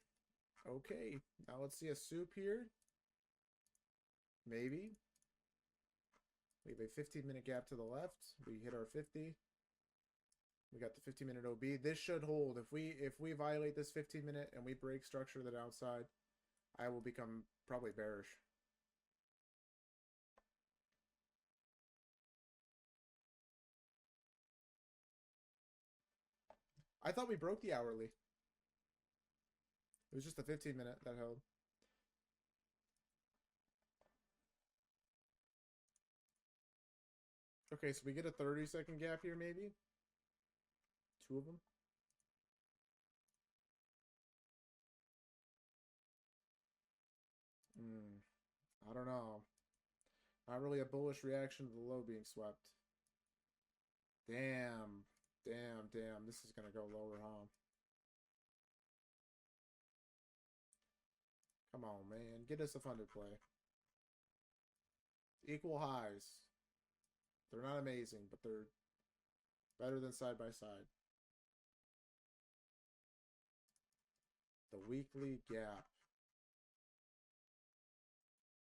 Okay. Now let's see a soup here. Maybe. We have a 15-minute gap to the left. We hit our 50. We got the 15-minute OB. This should hold. If we violate this 15-minute and we break structure to the downside, I will become probably bearish. I thought we broke the hourly. It was just the 15-minute that held. Okay, so we get a 30-second gap here, maybe? Two of them? I don't know. Not really a bullish reaction to the low being swept. Damn. Damn, damn. This is going to go lower, huh? Come on, man. Get us a funded play. Equal highs. They're not amazing, but they're better than side by side. The weekly gap.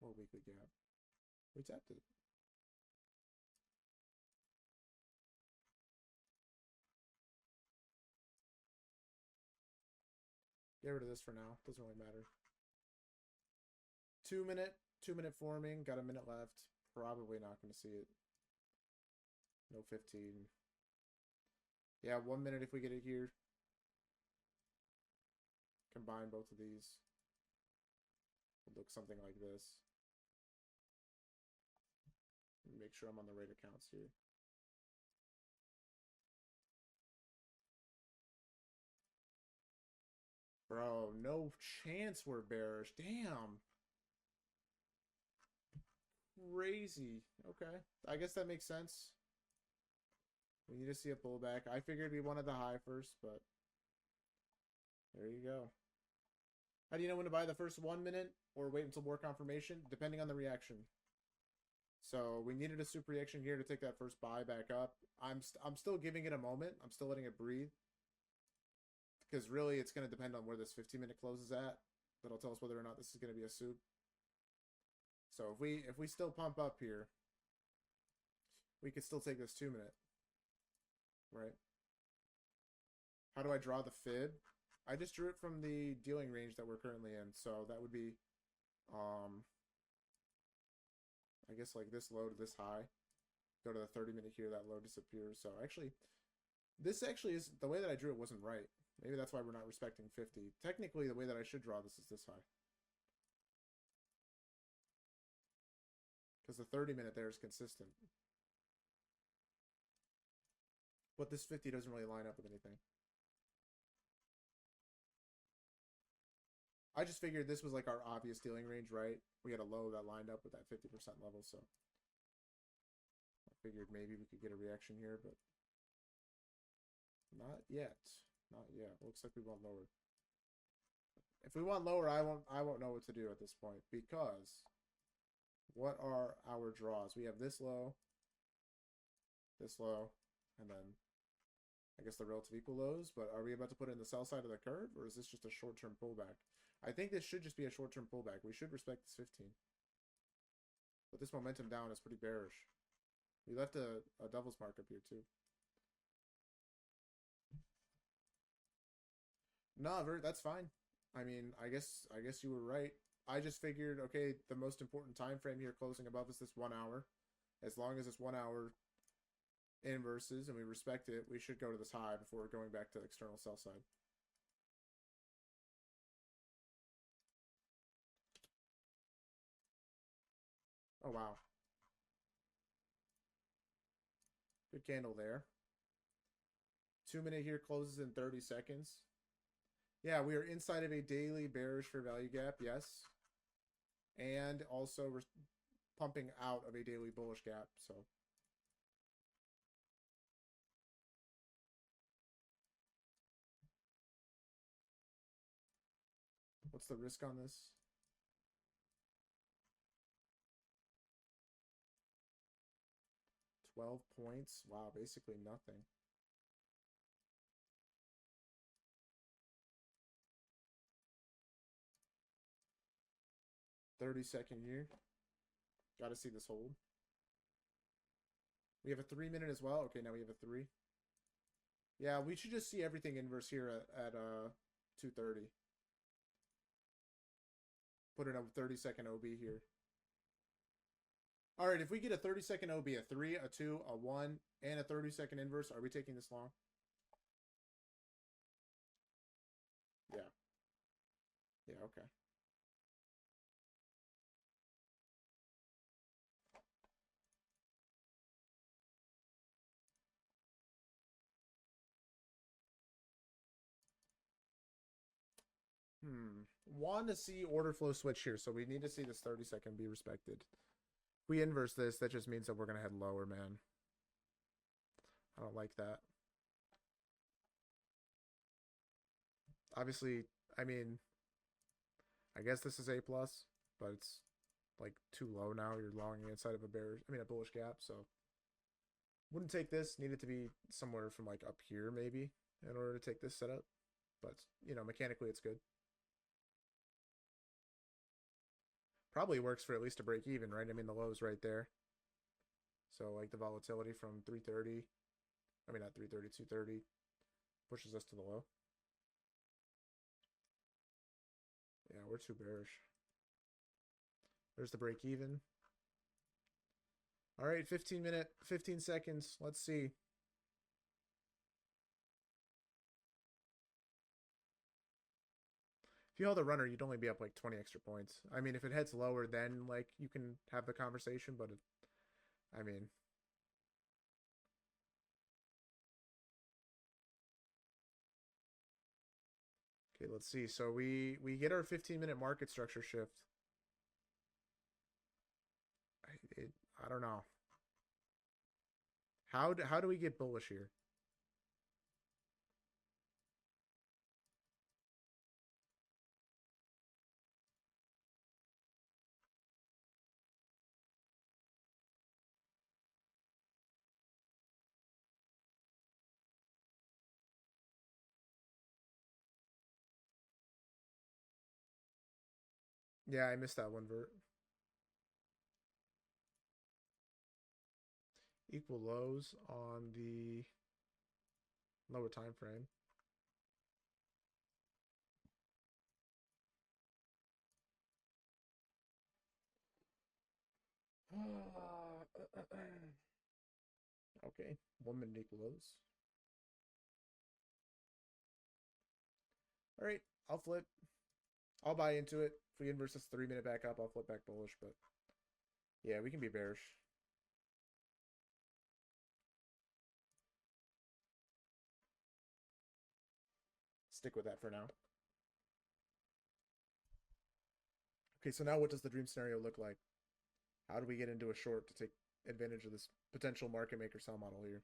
What weekly gap? We tapped it. Get rid of this for now. Doesn't really matter. 2 minute forming. Got a minute left. Probably not going to see it. No 15. Yeah, 1 minute if we get it here. Combine both of these. It'll look something like this. Make sure I'm on the right accounts here. Bro, no chance we're bearish. Damn. Crazy. Okay. I guess that makes sense. We need to see a pullback. I figured we wanted the high first, but there you go. How do you know when to buy the first 1 minute or wait until more confirmation? Depending on the reaction. So we needed a super reaction here to take that first buy back up. I'm still giving it a moment. I'm still letting it breathe. Because really it's going to depend on where this 15-minute closes at. That'll tell us whether or not this is going to be a soup. So if we still pump up here, we could still take this 2 minute. Right? How do I draw the fib? I just drew it from the dealing range that we're currently in. So that would be I guess like this low to this high. Go to the 30-minute here, that low disappears. So actually, this actually is, the way that I drew it wasn't right. Maybe that's why we're not respecting 50. Technically, the way that I should draw this is this high. Because the 30-minute there is consistent. But this 50 doesn't really line up with anything. I just figured this was like our obvious dealing range, right? We had a low that lined up with that 50% level, so I figured maybe we could get a reaction here, but not yet. Not yet. Looks like we want lower. If we want lower, I won't know what to do at this point, because what are our draws? We have this low, and then I guess the relative equal lows, but are we about to put in the sell side of the curve, or is this just a short-term pullback? I think this should just be a short-term pullback. We should respect this 15. But this momentum down is pretty bearish. We left a devil's mark up here, too. No, that's fine. I mean, I guess you were right. I just figured, okay, the most important time frame here closing above is this 1 hour. As long as it's 1 hour inverses and we respect it, we should go to this high before going back to the external sell side. Oh, wow. Good candle there. 2 minute here closes in 30 seconds. Yeah, we are inside of a daily bearish fair value gap, yes. And also we're pumping out of a daily bullish gap, so. What's the risk on this? $12 points. Wow, basically nothing. $30 here. Gotta see this hold. We have a 3 minute as well. Okay, now we have a 3. Yeah, we should just see everything inverse here at 230. Put in a 30-second OB here. All right, if we get a 30-second OB, a 3, a 2, a 1, and a 30-second inverse, are we taking this long? Yeah. Yeah, okay. Want to see order flow switch here, so we need to see this 30-second be respected. If we inverse this, that just means that we're going to head lower, man. I don't like that. Obviously, I mean, I guess this is A+, but it's like too low now. You're longing inside of a bullish gap, so wouldn't take this. Need it to be somewhere from like up here maybe in order to take this setup. But, you know, mechanically it's good. Probably works for at least a break even, right? I mean, the low's right there. So, like, the volatility from 330, I mean, not 330, 230, pushes us to the low. Yeah, we're too bearish. There's the break even. All right, 15 seconds. Let's see. If you held a runner, you'd only be up like 20 extra points. I mean, if it heads lower, then like you can have the conversation, but I mean, okay, let's see. So we get our 15-minute market structure shift. I don't know. How do we get bullish here? Yeah, I missed that one, Vert. Equal lows on the lower time frame. Okay, 1 minute equal lows. All right, I'll flip. I'll buy into it. If we inverse this 3 minute back up, I'll flip back bullish, but yeah, we can be bearish. Stick with that for now. Okay, so now what does the dream scenario look like? How do we get into a short to take advantage of this potential market maker sell model here?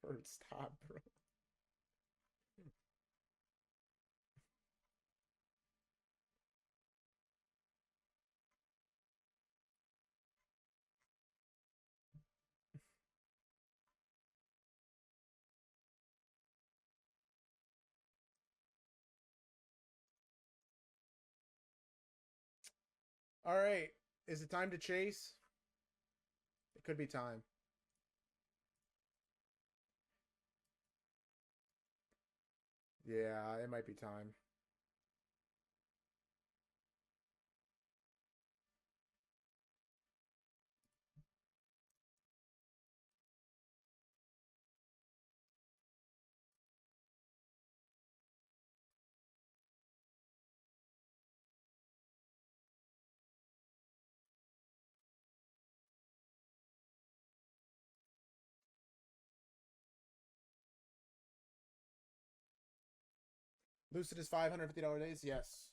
Bird, stop, bro. All right. Is it time to chase? It could be time. Yeah, it might be time. Lucid is $550 days? Yes.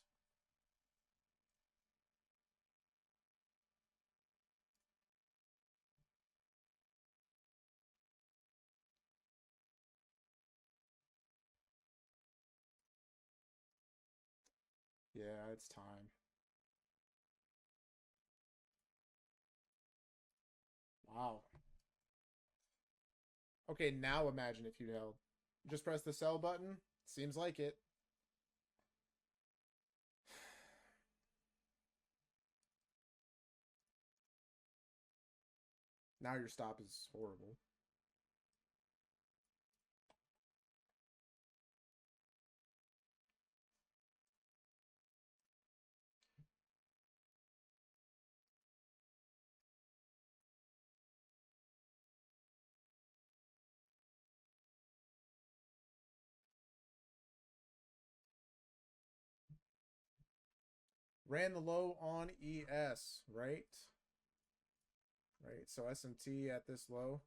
Yeah, it's time. Wow. Okay, now imagine if you held. Just press the sell button. Seems like it. Now your stop is horrible. Ran the low on ES, right? Right. So SMT at this low.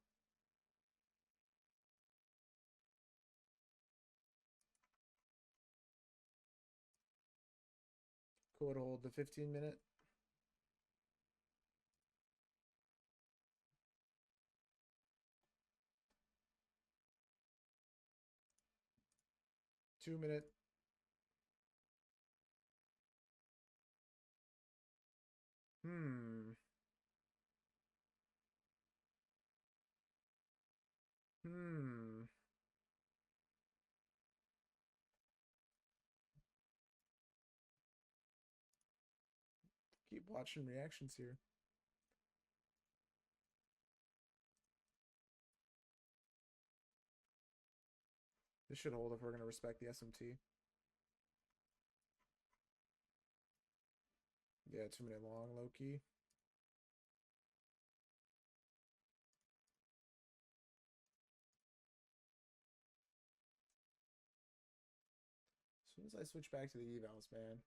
Could hold the 15-minute. Two-minute. Hmm. Hmm. Keep watching reactions here. This should hold if we're going to respect the SMT. Yeah, 2-minute long, low key. As soon as I switch back to the evals, man.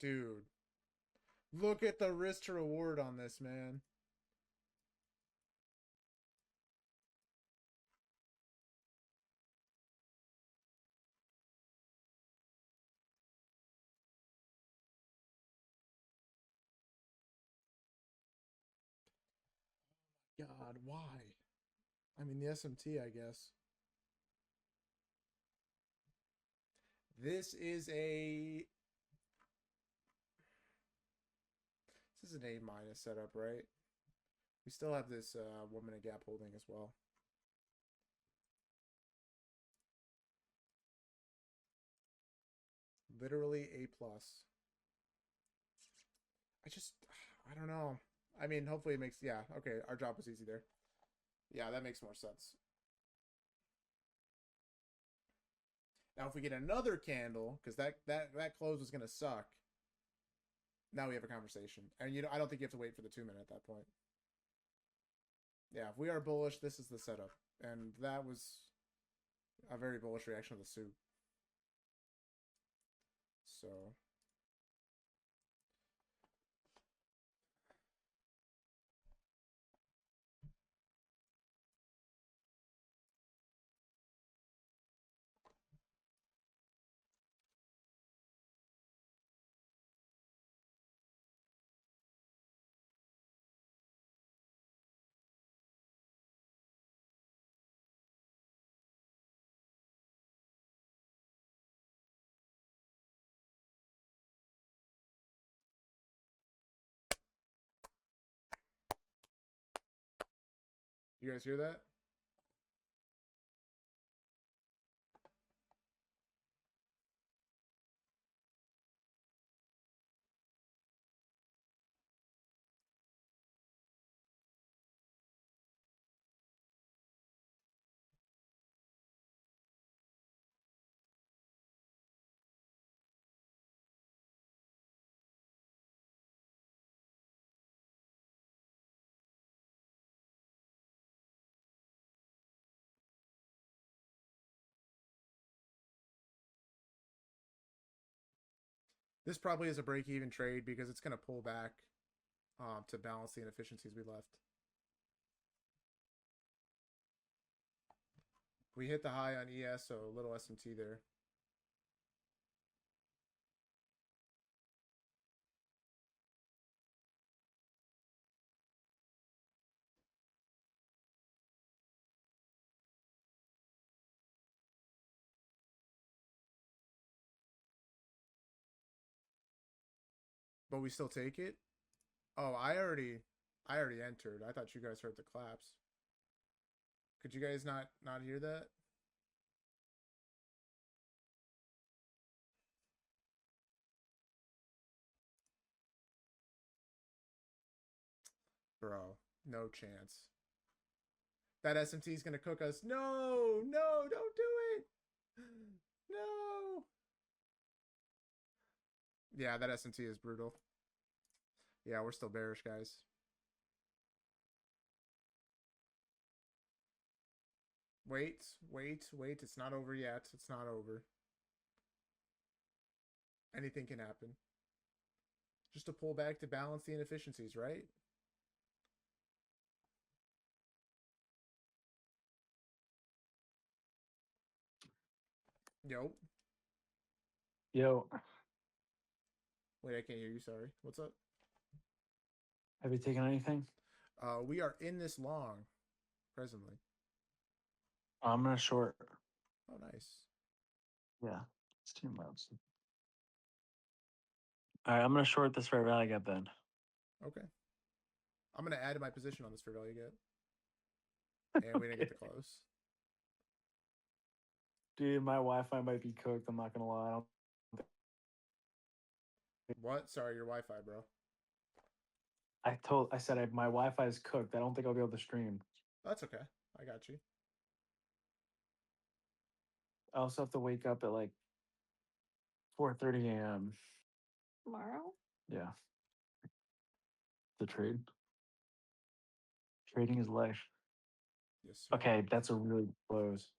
Dude. Look at the risk to reward on this, man. God, why? I mean, the SMT, I guess. This is a... This is an A minus setup, right? We still have this 1-minute gap holding as well. Literally A plus. I don't know. I mean, hopefully it makes, yeah, okay, our job was easy there. Yeah, that makes more sense. Now, if we get another candle, because that close was gonna suck. Now we have a conversation, and I don't think you have to wait for the 2-minute at that point. Yeah, if we are bullish, this is the setup, and that was a very bullish reaction of the suit. So You guys hear that? This probably is a break even trade because it's going to pull back to balance the inefficiencies we left. We hit the high on ES, so a little SMT there. But we still take it? Oh, I already entered. I thought you guys heard the claps. Could you guys not hear that? Bro, no chance. That SMT is going to cook us. No, no, don't do it. No. Yeah, that SMT is brutal. Yeah, we're still bearish, guys. Wait, wait, wait. It's not over yet. It's not over. Anything can happen. Just a pullback to balance the inefficiencies, right? Yo. Yo, Wait, I can't hear you. Sorry. What's up? have you taken anything? We are in this long presently. I'm gonna short. Oh, nice. Yeah, it's 2 months. All right, I'm gonna short this fair value gap then. Okay. I'm gonna add to my position on this fair value gap. And we didn't get the close. Dude, my Wi-Fi might be cooked. I'm not gonna lie. What? Sorry, your Wi-Fi, bro. I said my Wi-Fi is cooked. I don't think I'll be able to stream. That's okay. I got you. I also have to wake up at like 4:30 a.m. Tomorrow? Yeah, the trade. Trading is life. Yes, sir. Okay, that's a really close.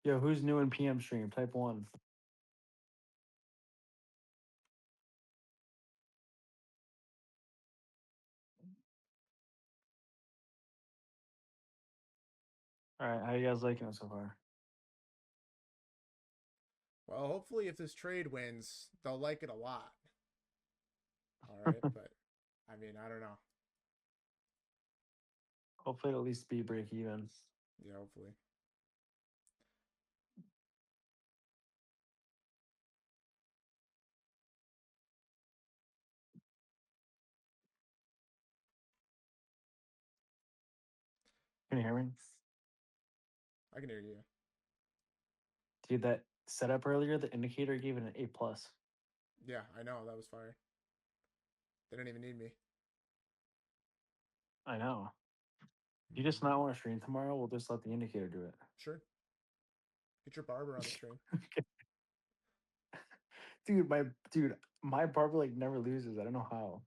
Yo, who's new in PM stream? Type 1. All right, how you guys liking it so far? Well, hopefully, if this trade wins, they'll like it a lot. All right, but I mean, I don't know. Hopefully, it'll at least be break even. Yeah, hopefully. Can you hear me? I can hear you. Dude, that setup earlier, the indicator gave it an A plus. Yeah, I know. That was fire. They didn't even need me. I know. You just not want to stream tomorrow? We'll just let the indicator do it. Sure. Get your barber on the stream. My barber like never loses. I don't know how.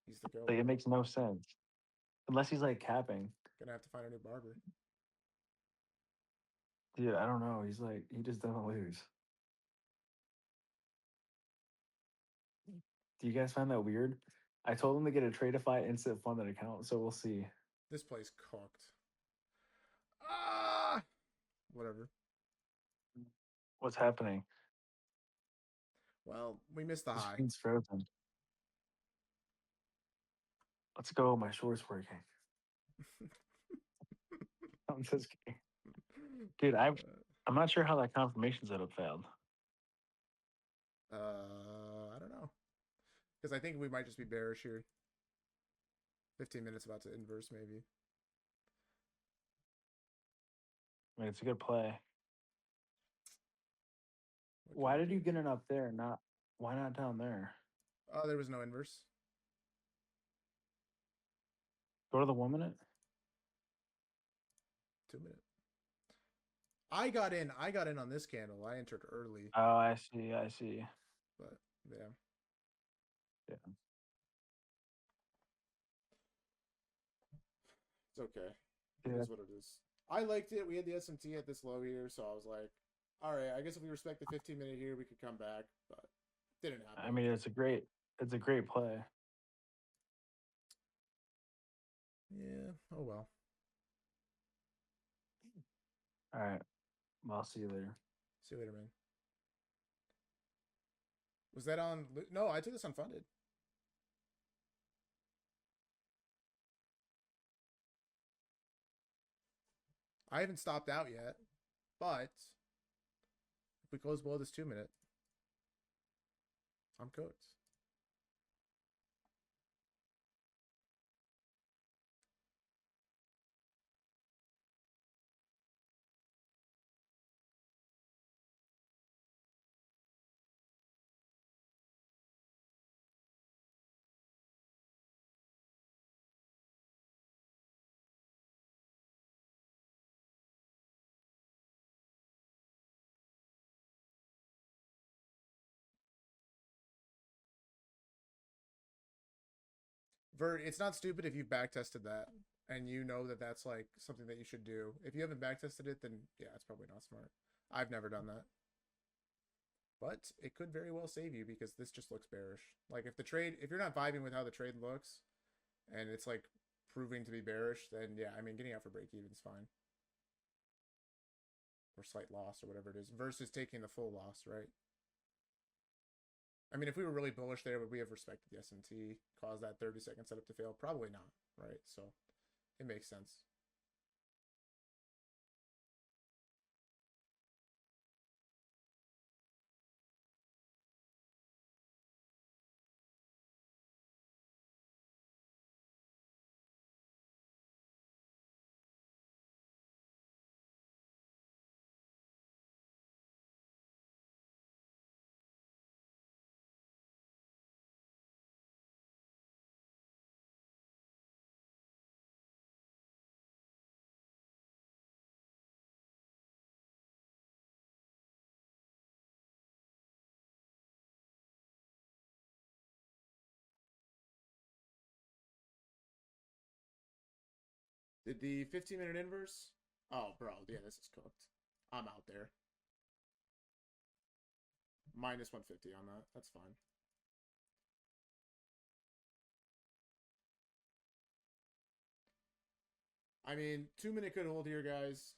He's the goat. Like it Bro. makes no sense. Unless he's like capping. Gonna have to find a new barber. Dude, I don't know. He's like he just doesn't lose. Do you guys find that weird? I told him to get a Tradeify instant funded account, so we'll see. This place cooked. Ah, whatever. What's happening? Well, we missed the The high. screen's frozen. Let's go. My short's working. I'm just kidding. Dude, I'm not sure how that confirmation setup failed. I don't know. Because I think we might just be bearish here. 15 minutes about to inverse, maybe. I mean, it's a good play. What can Why we did you do? get it up there? Not why not down there? Oh, there was no inverse. Go to the 1 minute. 2 minute. I got in. I got in on this candle. I entered early, Oh, I see. I see. but yeah. Yeah. It's okay. It Yeah. is what it is. I liked it. We had the SMT at this low here, so I was like, all right, I guess if we respect the 15-minute here, we could come back, but didn't I happen. mean, it's a great play. Yeah. Oh well. All right. Well, I'll see you later. See you later, man. Was that on? No, I took this unfunded. I haven't stopped out yet, but if we close below this 2 minute, I'm cooked. Vert, it's not stupid if you backtested that and you know that that's like something that you should do. If you haven't backtested it, then yeah, it's probably not smart. I've never done that. But it could very well save you because this just looks bearish. Like if the trade, if you're not vibing with how the trade looks and it's like proving to be bearish, then yeah, I mean, getting out for break even is fine. Or slight loss or whatever it is versus taking the full loss, right? I mean, if we were really bullish there, would we have respected the SMT, caused that 30-second setup to fail? Probably not, right? So it makes sense. Did the 15-minute inverse? Oh, bro, yeah, this is cooked. I'm out there. Minus 150 on that. That's fine. I mean, 2 minute could hold here, guys.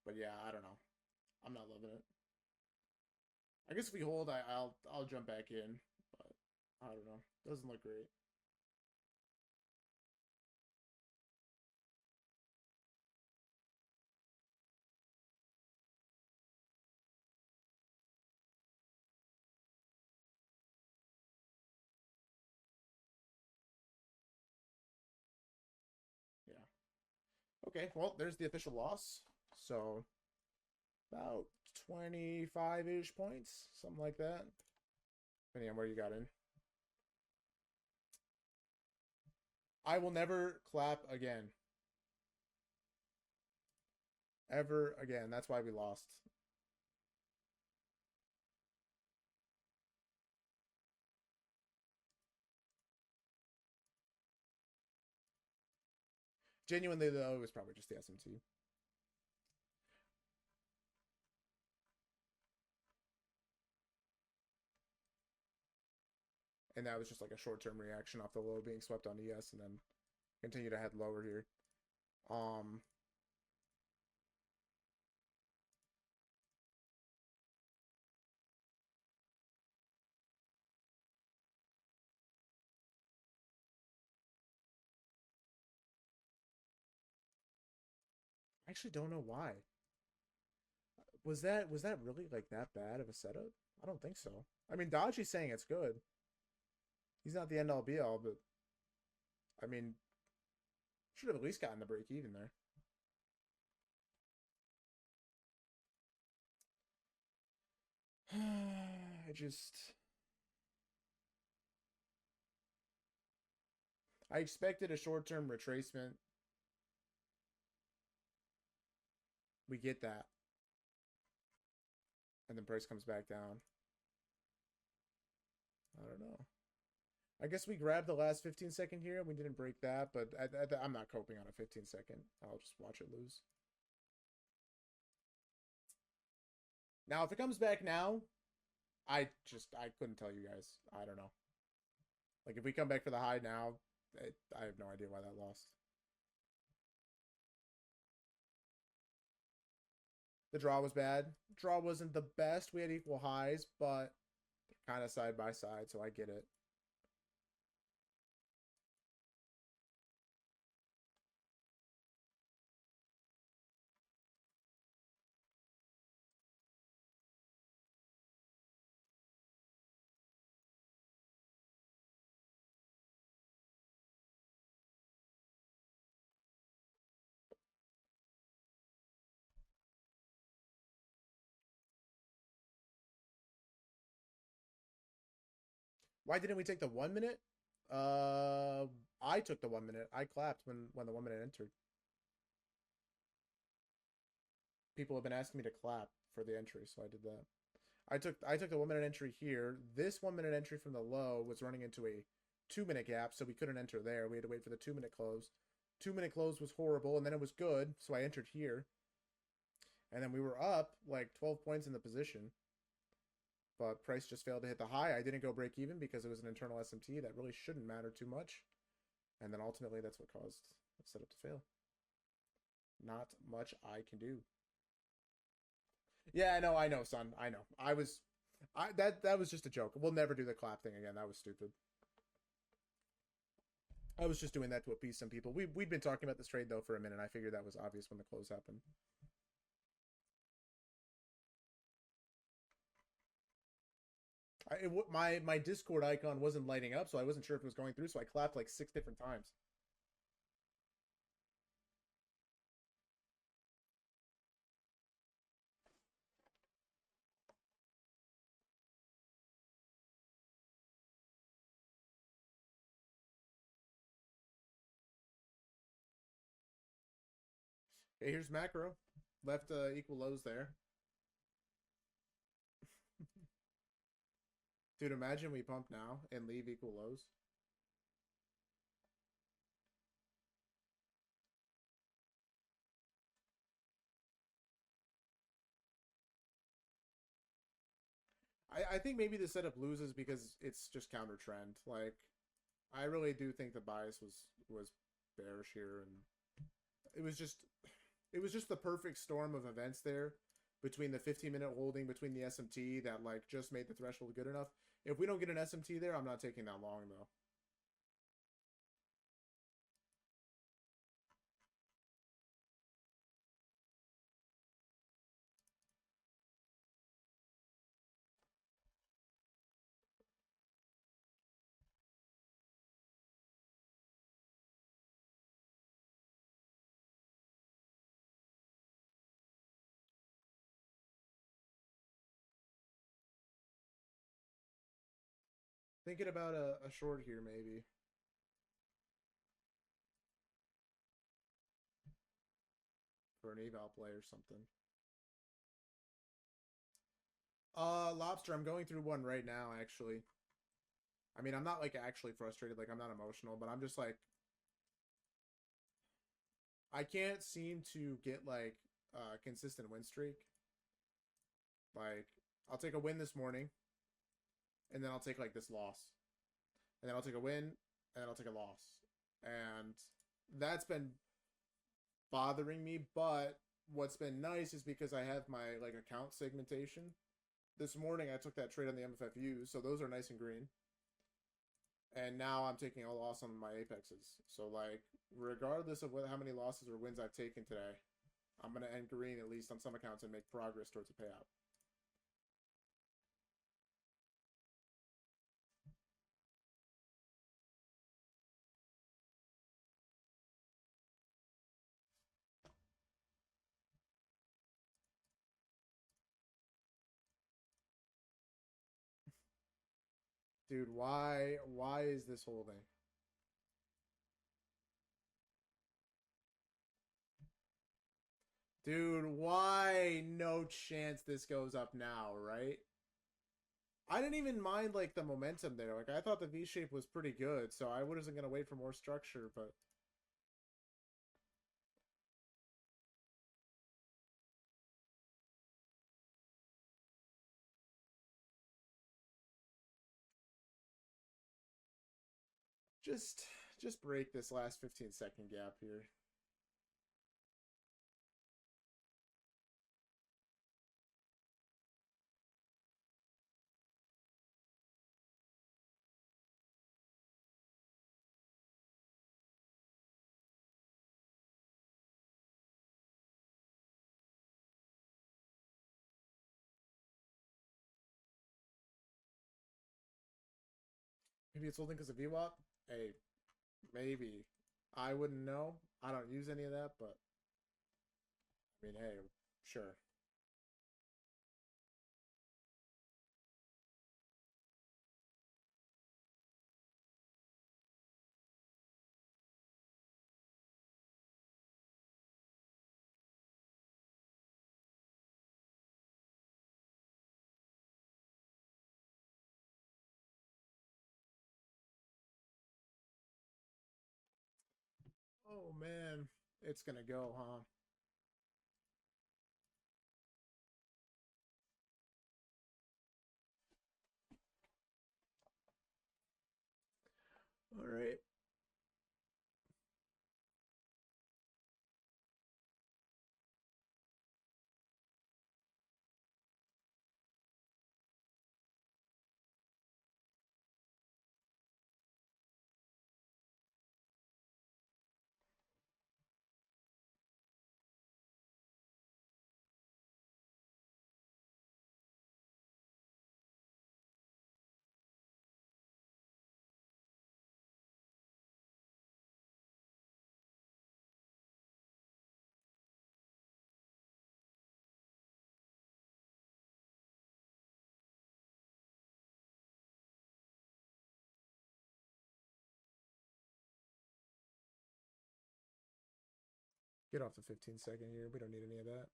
But yeah, I don't know. I'm not loving it. I guess if we hold, I'll jump back in, but I don't know. Doesn't look great. Yeah. Okay, well, there's the official loss. So about 25-ish points, something like that. Depending on where you got in. I will never clap again. Ever again. That's why we lost. Genuinely, though, it was probably just the SMT. And that was just like a short-term reaction off the low being swept on ES and then continue to head lower here. Um, I actually don't know why. Was that really like that bad of a setup? I don't think so. I mean, Dodgy's saying it's good. He's not the end all be all, but I mean, should have at least gotten the break even there. I just I expected a short-term retracement. We get that. And then price comes back down. I don't know. I guess we grabbed the last 15-second here. We didn't break that, but I'm not coping on a 15-second. I'll just watch it lose. Now, if it comes back now, I couldn't tell you guys. I don't know. Like, if we come back for the high now, I have no idea why that lost. The draw was bad. Draw wasn't the best. We had equal highs, but they're kind of side by side, so I get it. Why didn't we take the 1 minute? I took the 1 minute. I clapped when the 1 minute entered. People have been asking me to clap for the entry, so I did that. I took the 1 minute entry here. This 1 minute entry from the low was running into a 2 minute gap, so we couldn't enter there. We had to wait for the 2 minute close. 2 minute close was horrible, and then it was good, so I entered here. And then we were up like 12 points in the position. But price just failed to hit the high. I didn't go break even because it was an internal SMT that really shouldn't matter too much. And then ultimately that's what caused the setup to fail. Not much I can do. Yeah, I know, son. I know. That was just a joke. We'll never do the clap thing again. That was stupid. I was just doing that to appease some people. We'd been talking about this trade though for a minute. I figured that was obvious when the close happened. My Discord icon wasn't lighting up, so I wasn't sure if it was going through. So I clapped like 6 different times. Okay, here's macro. Left equal lows there. Dude, imagine we pump now and leave equal lows. I think maybe the setup loses because it's just counter trend. Like, I really do think the bias was bearish here, and it was just the perfect storm of events there between the 15-minute holding between the SMT that like just made the threshold good enough. If we don't get an SMT there, I'm not taking that long though. Thinking about a short here maybe. For an eval play or something. Lobster, I'm going through one right now, actually. I mean, I'm not like actually frustrated, like I'm not emotional, but I'm just like I can't seem to get like a consistent win streak. Like I'll take a win this morning, and then I'll take like this loss. And then I'll take a win, and then I'll take a loss. And that's been bothering me, but what's been nice is because I have my like account segmentation. This morning I took that trade on the MFFU, so those are nice and green. And now I'm taking a loss on my apexes. So like regardless of how many losses or wins I've taken today, I'm gonna end green at least on some accounts and make progress towards a payout. Dude, why is this holding? Dude, why no chance this goes up now, right? I didn't even mind like the momentum there. Like I thought the V shape was pretty good, so I wasn't gonna wait for more structure, but just just break this last 15-second gap here. Maybe it's holding because of VWAP. Hey, maybe. I wouldn't know. I don't use any of that, but I mean, hey, sure. Oh man, it's gonna go, huh? All right. Get off the 15-second here. We don't need any of that.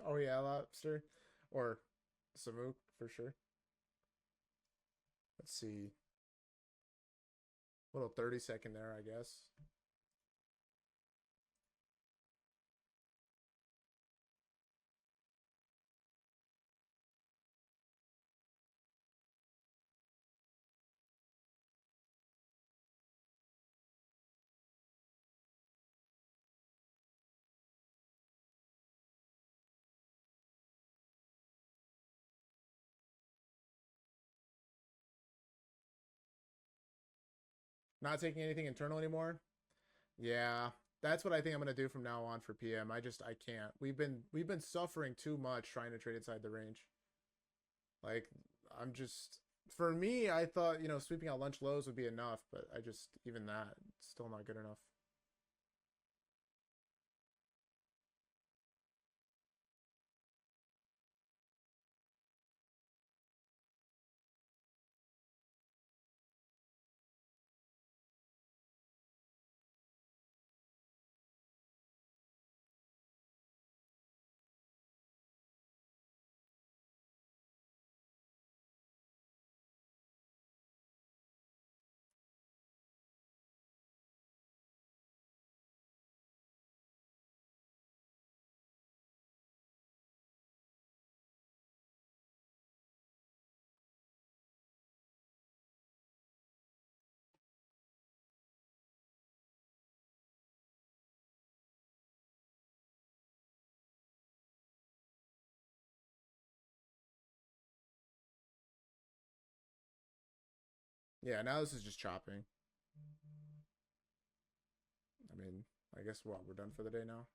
Oh yeah, lobster or Samuk for sure. Let's see. Little 30-second there, I guess. Not taking anything internal anymore. Yeah, that's what I think I'm gonna do from now on for PM. I can't. We've been suffering too much trying to trade inside the range. Like I'm just for me, I thought sweeping out lunch lows would be enough, but I just even that still not good enough. Yeah, now this is just chopping. I mean, I guess what? We're done for the day now?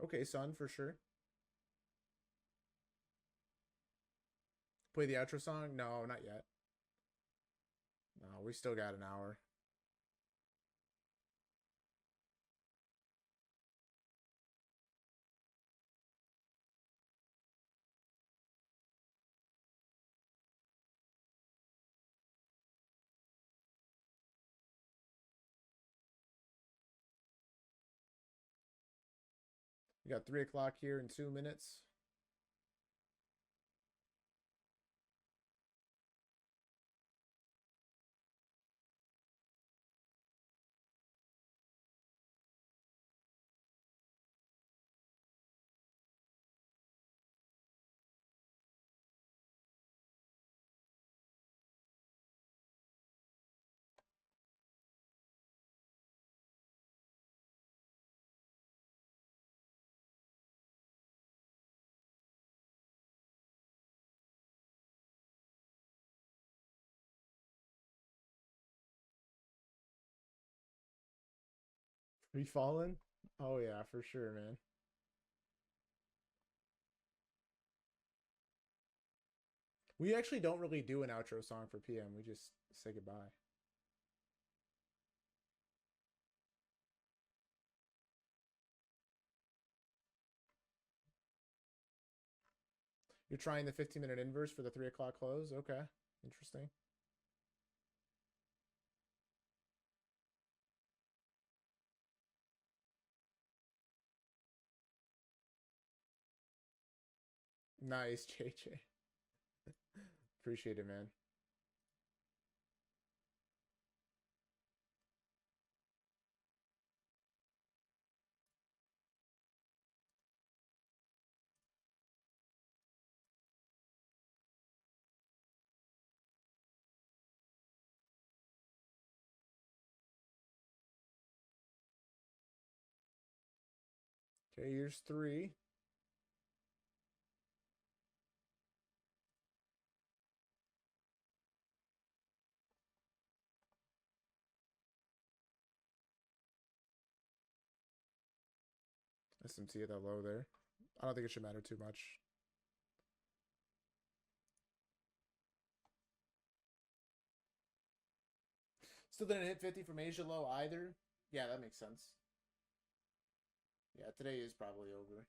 Okay, son, for sure. Play the outro song? No, not yet. No, we still got an hour. We got 3 o'clock here in 2 minutes. Free fallen? Oh yeah, for sure, man. We actually don't really do an outro song for PM. We just say goodbye. You're trying the 15-minute inverse for the 3 o'clock close? Okay. Interesting. Nice, JJ. Appreciate it, man. Okay, here's 3. SMT at that low there. I don't think it should matter too much. Still didn't hit 50 from Asia low either. Yeah, that makes sense. Yeah, today is probably over.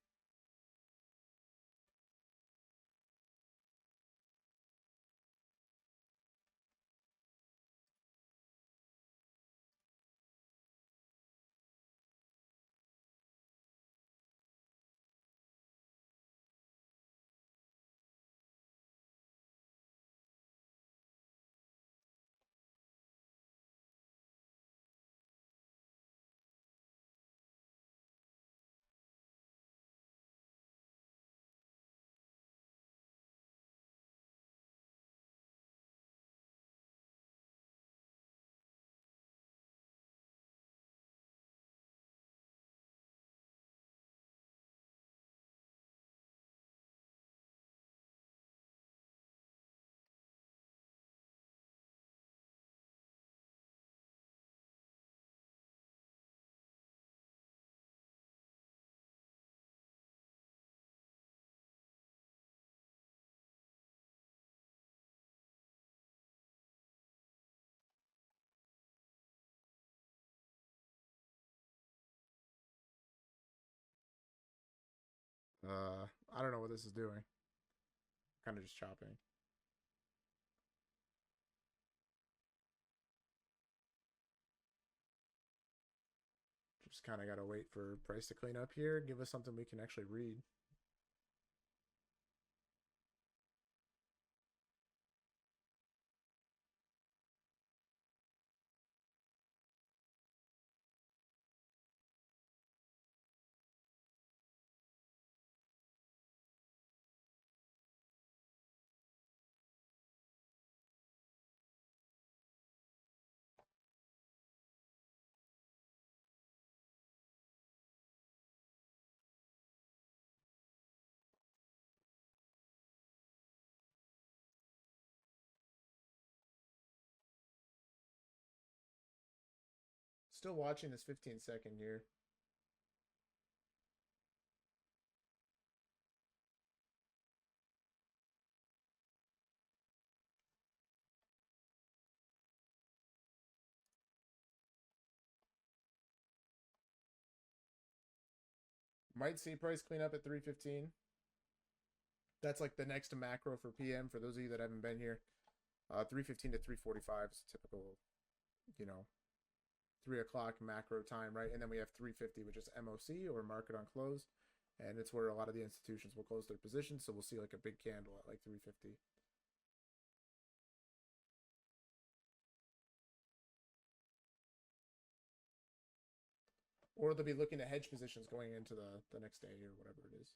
I don't know what this is doing. Kind of just chopping. Just kind of got to wait for price to clean up here. Give us something we can actually read. Still watching this 15-second here. Might see price clean up at 315. That's like the next macro for PM for those of you that haven't been here. 315 to 345 is typical, you know, 3 o'clock macro time, right? And then we have 350, which is MOC or market on close. And it's where a lot of the institutions will close their positions. So we'll see like a big candle at like 350. Or they'll be looking at hedge positions going into the next day or whatever it is.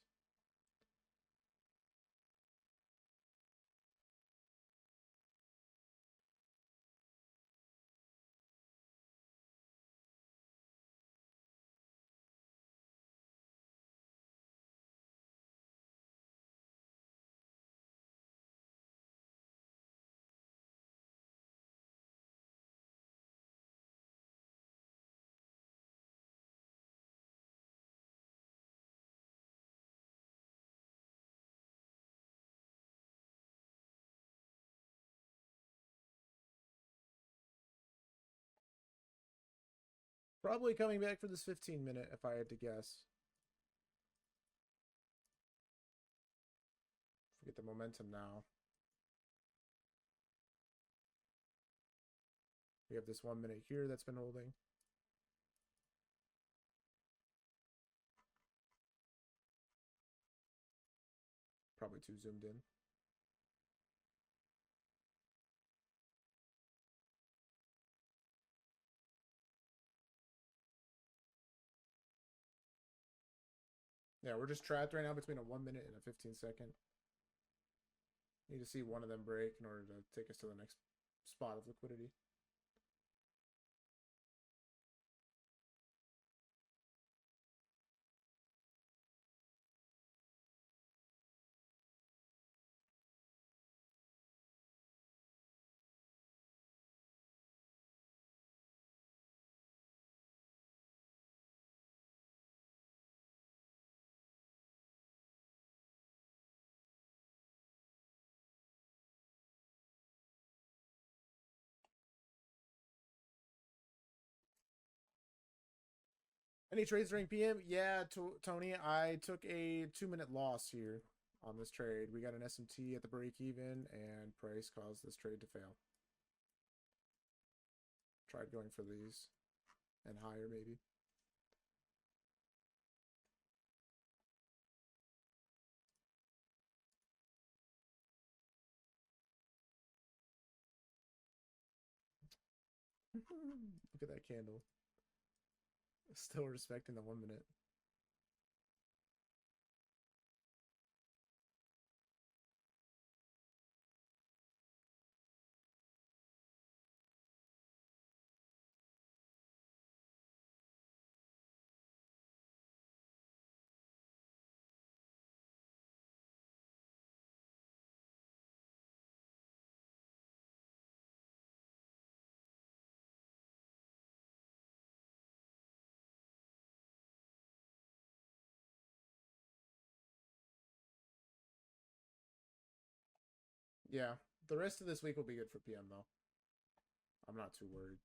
Probably coming back for this 15-minute if I had to guess. Forget the momentum now. We have this 1 minute here that's been holding. Probably too zoomed in. Yeah, we're just trapped right now between a 1 minute and a 15-second. Need to see one of them break in order to take us to the next spot of liquidity. Any trades during PM? Yeah, Tony, I took a 2 minute loss here on this trade. We got an SMT at the break even, and price caused this trade to fail. Tried going for these and higher, maybe. Look at that candle. Still respecting the 1 minute. Yeah, the rest of this week will be good for PM though. I'm not too worried.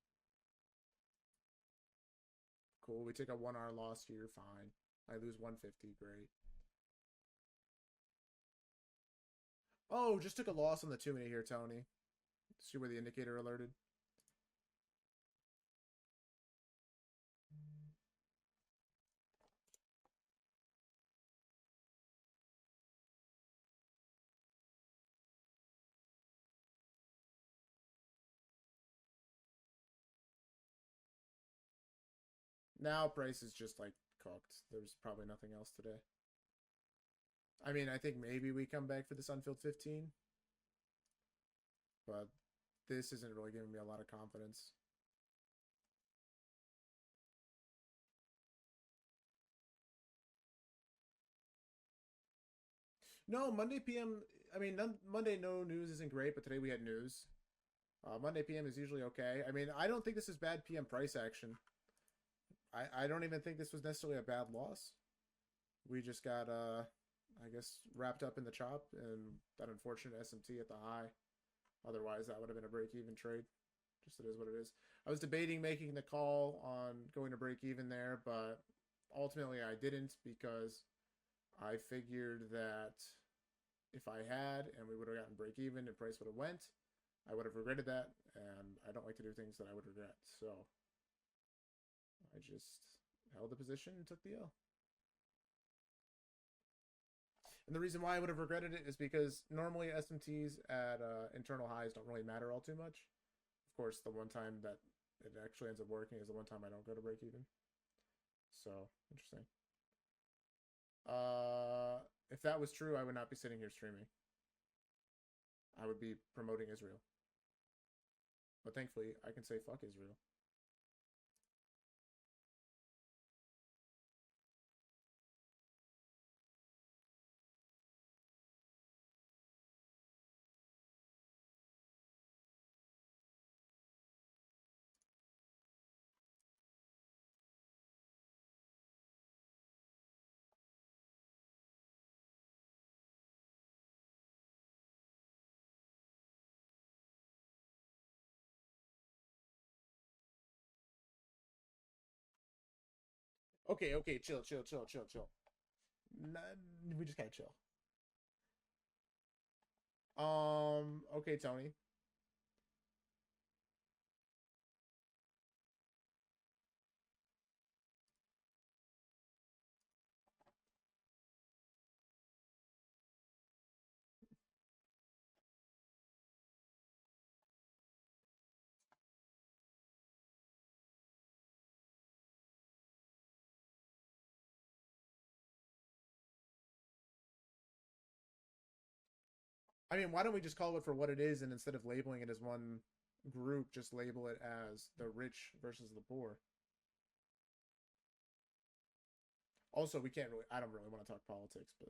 Cool, we take a 1 hour loss here, fine. I lose 150, great. Oh, just took a loss on the 2 minute here, Tony. See where the indicator alerted? Now price is just like cooked. There's probably nothing else today. I mean, I think maybe we come back for this unfilled 15. But this isn't really giving me a lot of confidence. No, Monday PM. I mean, Monday no news isn't great, but today we had news. Monday PM is usually okay. I mean, I don't think this is bad PM price action. I don't even think this was necessarily a bad loss. We just got I guess wrapped up in the chop and that unfortunate SMT at the high. Otherwise, that would have been a break even trade. Just it is what it is. I was debating making the call on going to break even there, but ultimately I didn't because I figured that if I had and we would have gotten break even and price would have went, I would have regretted that, and I don't like to do things that I would regret. So I just held the position and took the L. And the reason why I would have regretted it is because normally SMTs at internal highs don't really matter all too much. Of course, the one time that it actually ends up working is the one time I don't go to break even. So interesting. If that was true, I would not be sitting here streaming. I would be promoting Israel. But thankfully, I can say fuck Israel. Okay, okay, chill. We just gotta chill. Okay, Tony. I mean, why don't we just call it for what it is, and instead of labeling it as one group, just label it as the rich versus the poor. Also, we can't really. I don't really want to talk politics, but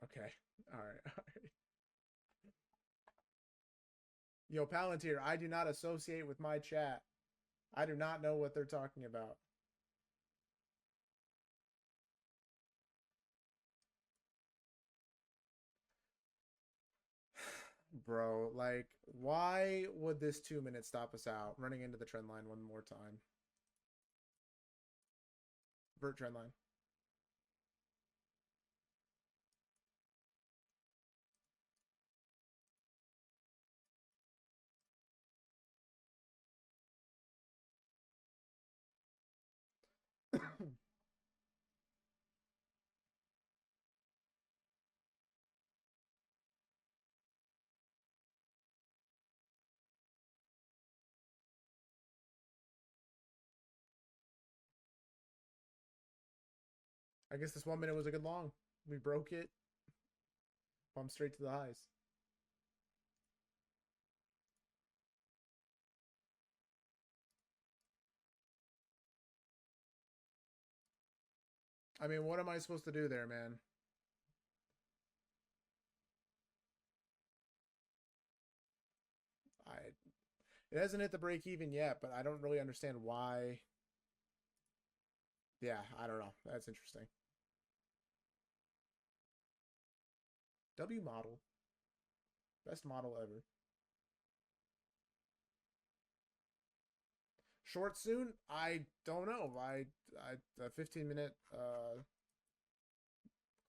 okay. All right. All right. Yo, Palantir, I do not associate with my chat. I do not know what they're talking about. Bro, like, why would this 2 minute stop us out? Running into the trend line one more time. Vert trend line. I guess this 1 minute was a good long. We broke it. Pump straight to the highs. I mean, what am I supposed to do there, man? I It hasn't hit the break even yet, but I don't really understand why. Yeah, I don't know. That's interesting. W model. Best model ever. Short soon? I don't know. The 15 minute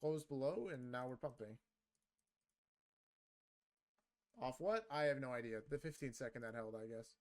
closed below and now we're pumping. Off what? I have no idea. The 15 second that held, I guess.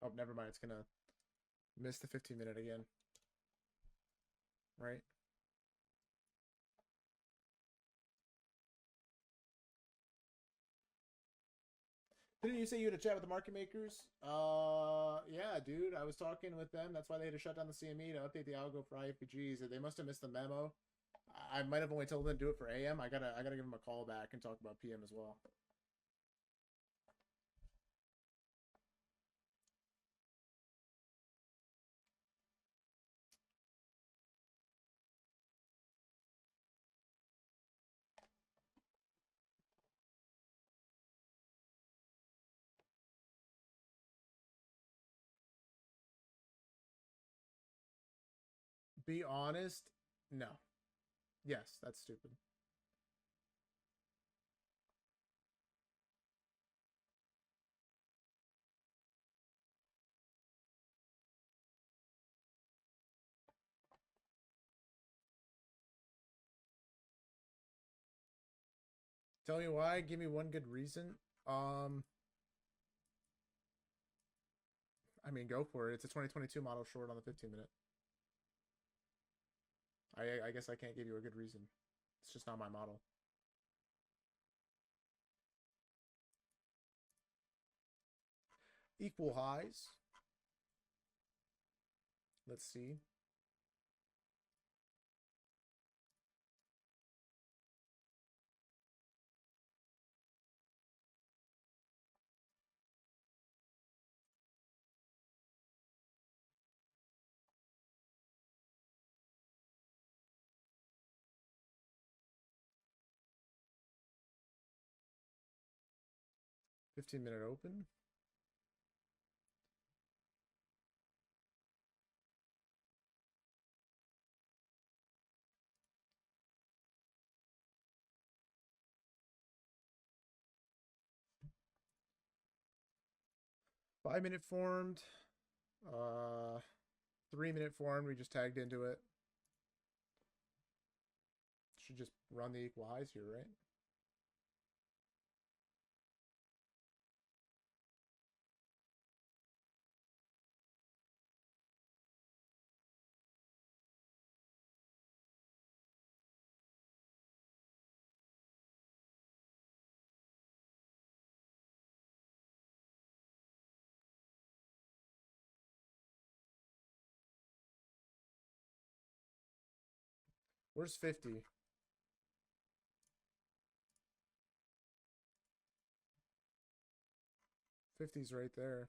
Oh, never mind. It's gonna miss the 15-minute again. Right? Didn't you say you had a chat with the market makers? Yeah, dude. I was talking with them. That's why they had to shut down the CME to update the algo for IFPGs. They must have missed the memo. I might have only told them to do it for AM. I gotta give them a call back and talk about PM as well. Be honest, no. Yes, that's stupid. Tell me why. Give me one good reason. Um, I mean, go for it. It's a 2022 model short on the 15-minute. I guess I can't give you a good reason. It's just not my model. Equal highs. Let's see. $15-minute open. Five-minute formed. 3-minute formed. We just tagged into it. Should just run the equal highs here, right? Where's 50? 50's right there.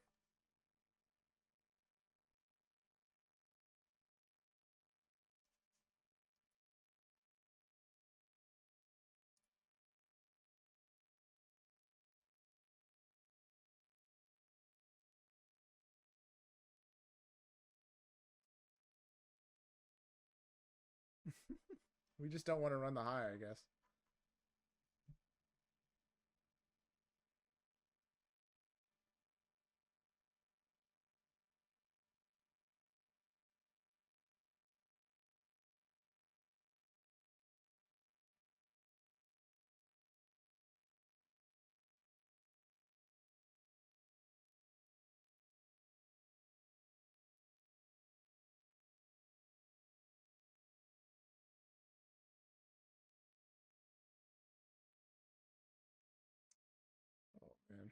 We just don't want to run the high, I guess. Oh, man.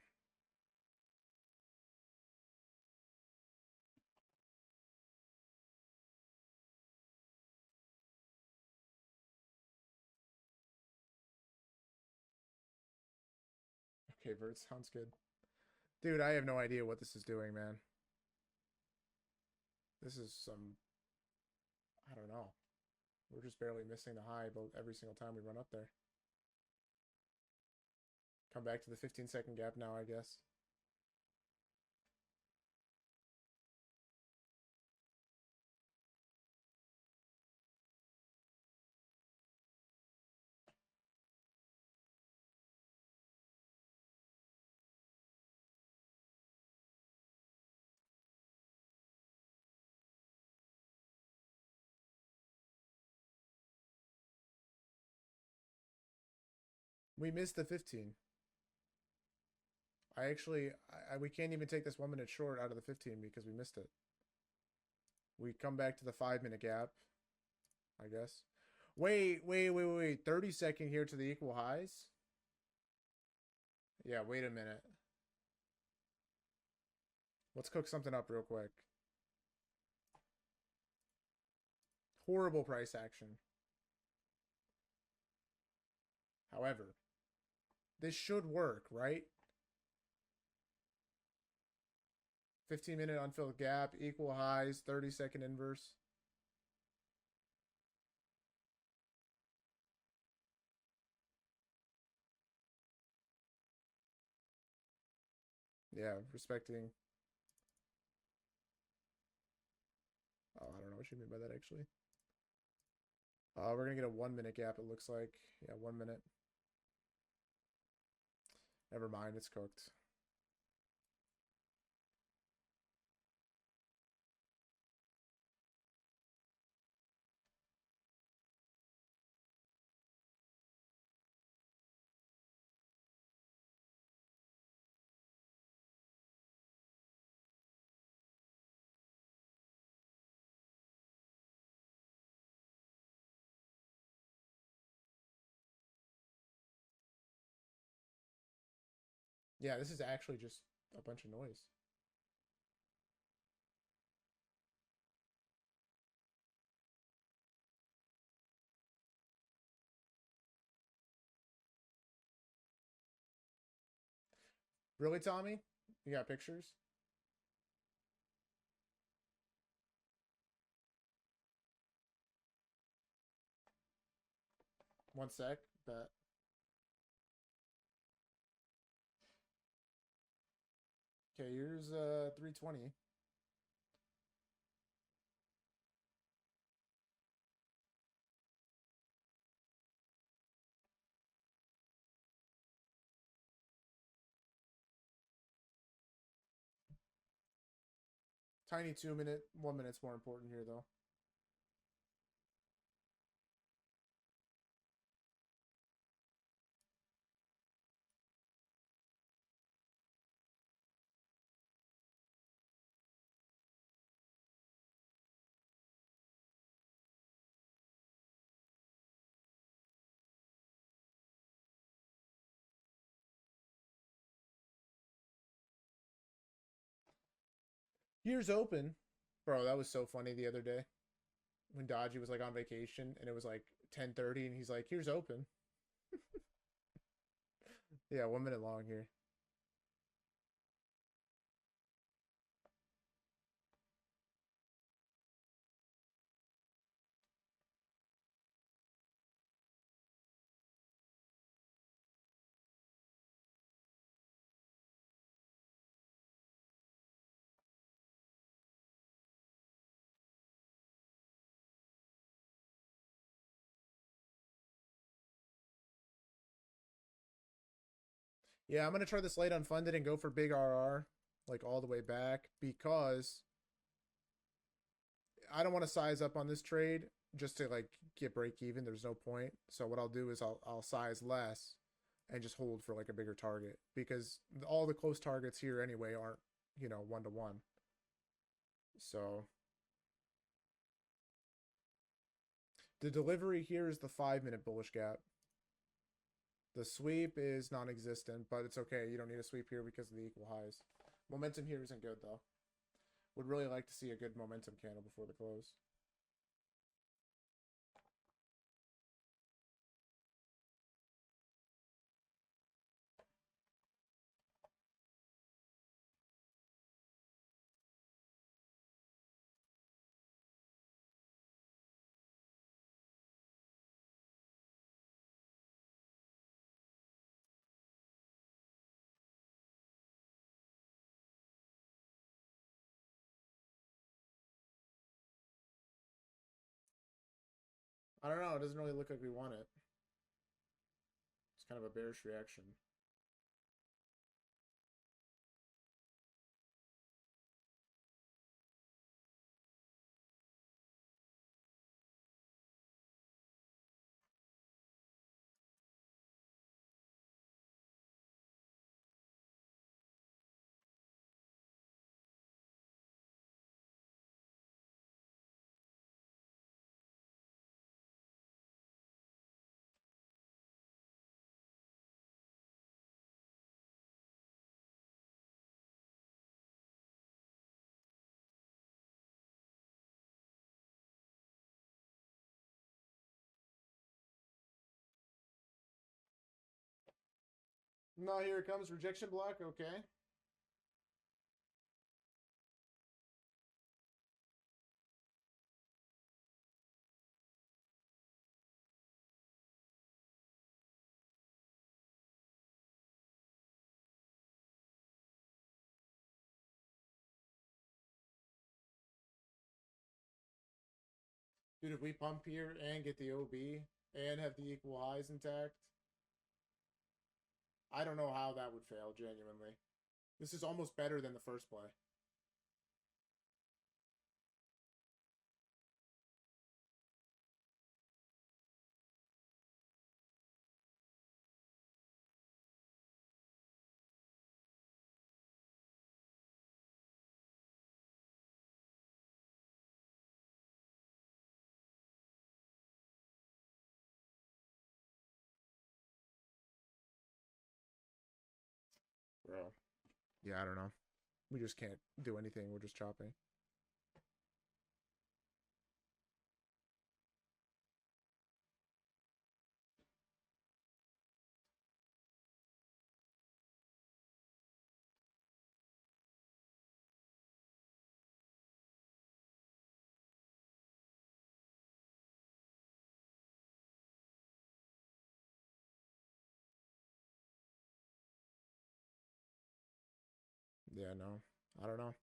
Okay, Vert sounds good. Dude, I have no idea what this is doing, man. This is some... I don't know. We're just barely missing the high every single time we run up there. Come back to the 15-second gap now, I guess. We missed the 15. I actually, we can't even take this 1 minute short out of the 15 because we missed it. We come back to the 5 minute gap, I guess. Wait. 30-second here to the equal highs. Yeah, wait a minute. Let's cook something up real quick. Horrible price action. However, this should work, right? 15-minute unfilled gap, equal highs, 30-second inverse. Yeah, respecting. Oh, I don't know what you mean by that, actually. We're going to get a 1 minute gap, it looks like. Yeah, 1 minute. Never mind, it's cooked. Yeah, this is actually just a bunch of noise. Really, Tommy? You got pictures? One sec. Bet. Okay, here's 320. Tiny 2 minute, 1 minute's more important here though. Here's open. Bro, that was so funny the other day when Dodgy was like on vacation and it was like 10:30 and he's like, "Here's open." Yeah, 1 minute long here. Yeah, I'm gonna try this late unfunded and go for big RR, like all the way back, because I don't want to size up on this trade just to like get break even. There's no point. So what I'll do is I'll size less and just hold for like a bigger target because all the close targets here anyway aren't, 1-to-1. So the delivery here is the 5 minute bullish gap. The sweep is non-existent, but it's okay. You don't need a sweep here because of the equal highs. Momentum here isn't good though. Would really like to see a good momentum candle before the close. I don't know. It doesn't really look like we want it. It's kind of a bearish reaction. No, here it comes. Rejection block. Okay. Dude, if we pump here and get the OB and have the equal highs intact, I don't know how that would fail, genuinely. This is almost better than the first play. Bro. Yeah, I don't know. We just can't do anything. We're just chopping. Yeah, no. I don't know.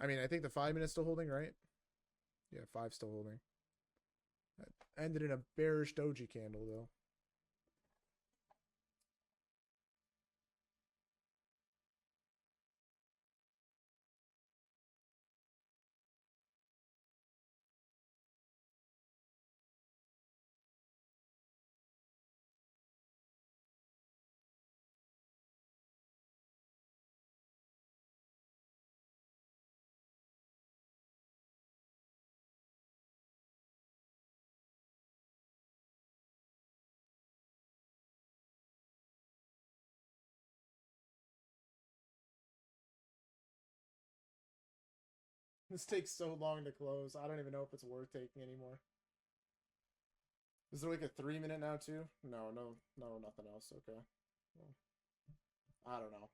I mean, I think the 5 minutes still holding, right? Yeah, five still holding. That ended in a bearish doji candle, though. This takes so long to close. I don't even know if it's worth taking anymore. Is there like a 3 minute now too? No, nothing else. Okay. Well, I don't know.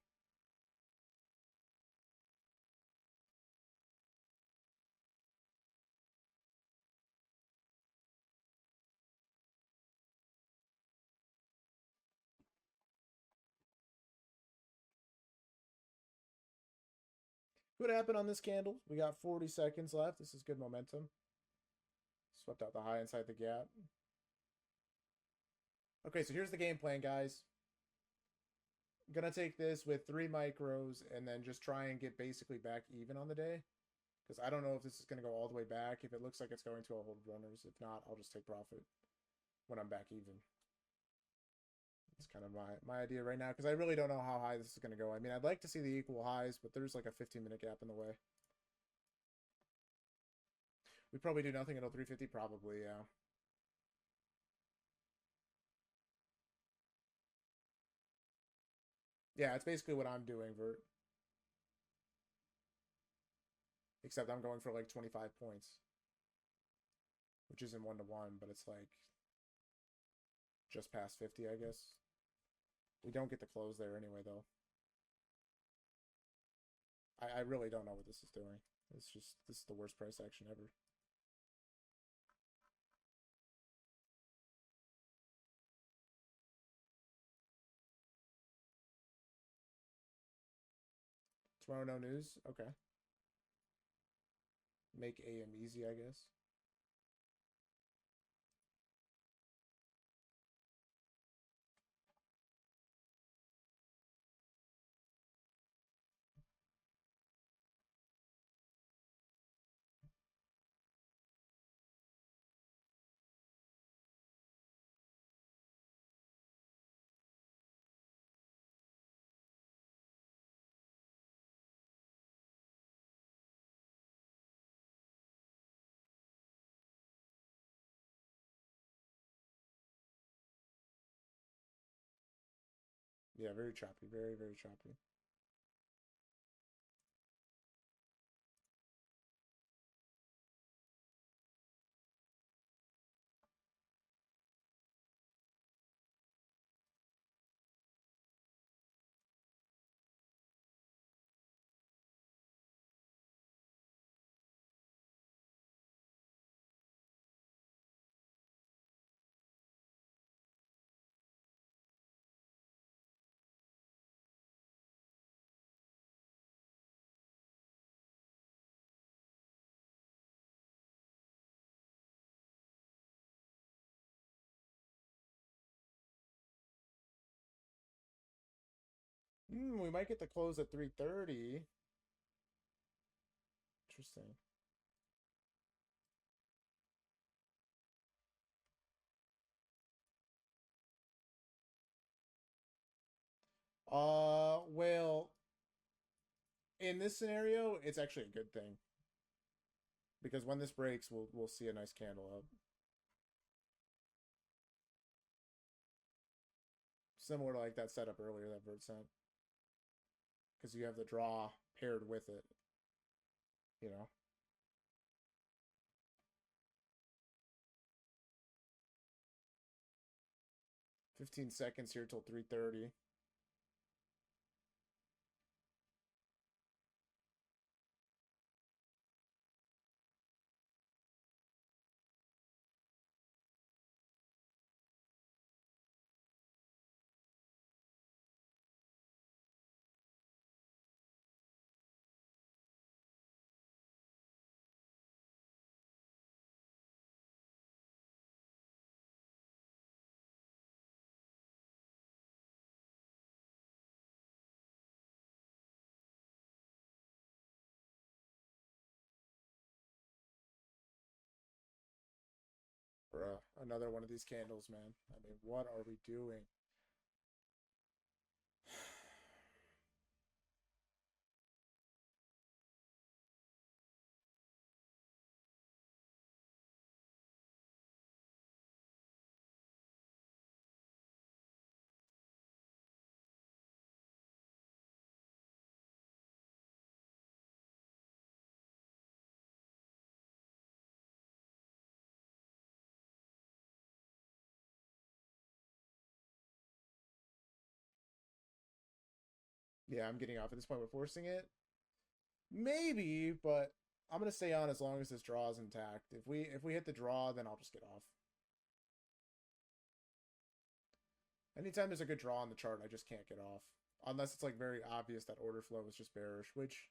What happened on this candle? We got 40 seconds left. This is good momentum. Swept out the high inside the gap. Okay, so here's the game plan, guys. I'm gonna take this with 3 micros and then just try and get basically back even on the day. Because I don't know if this is gonna go all the way back. If it looks like it's going to, I'll hold runners. If not, I'll just take profit when I'm back even. It's kind of my idea right now because I really don't know how high this is going to go. I mean, I'd like to see the equal highs, but there's like a 15-minute gap in the way. We probably do nothing until 350, probably, yeah. Yeah, it's basically what I'm doing, Vert. Except I'm going for like 25 points. Which isn't 1-to-1, but it's like just past 50, I guess. We don't get to close there anyway, though. I really don't know what this is doing. This is the worst price action ever. Tomorrow, no news? Okay. Make AM easy, I guess. Yeah, very choppy. Very, very choppy. We might get the close at 3:30. Interesting. Well, in this scenario, it's actually a good thing because when this breaks, we'll see a nice candle up. Similar to like that setup earlier that Vert sent, because you have the draw paired with it. You know. 15 seconds here till 3:30. Bruh, another one of these candles, man. I mean, what are we doing? Yeah, I'm getting off at this point. We're forcing it. Maybe, but I'm gonna stay on as long as this draw is intact. If we hit the draw, then I'll just get off. Anytime there's a good draw on the chart, I just can't get off. Unless it's like very obvious that order flow is just bearish, which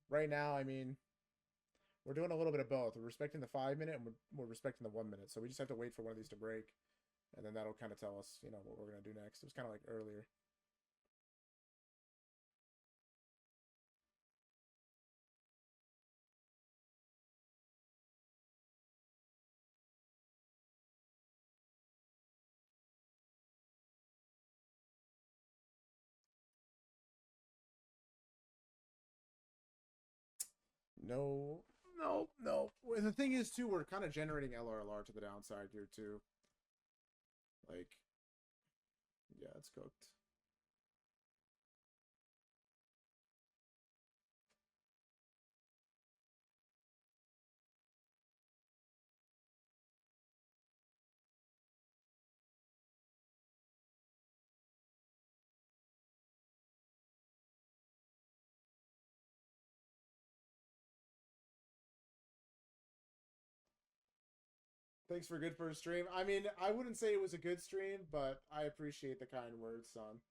right now, I mean, we're doing a little bit of both. We're respecting the 5 minute and we're respecting the 1 minute. So we just have to wait for one of these to break. And then that'll kind of tell us, what we're going to do next. It was kind of like earlier. No, no, no. Well, the thing is, too, we're kind of generating LRLR to the downside here, too. Like, yeah, it's cooked. Thanks for a good first stream. I mean, I wouldn't say it was a good stream, but I appreciate the kind words, son.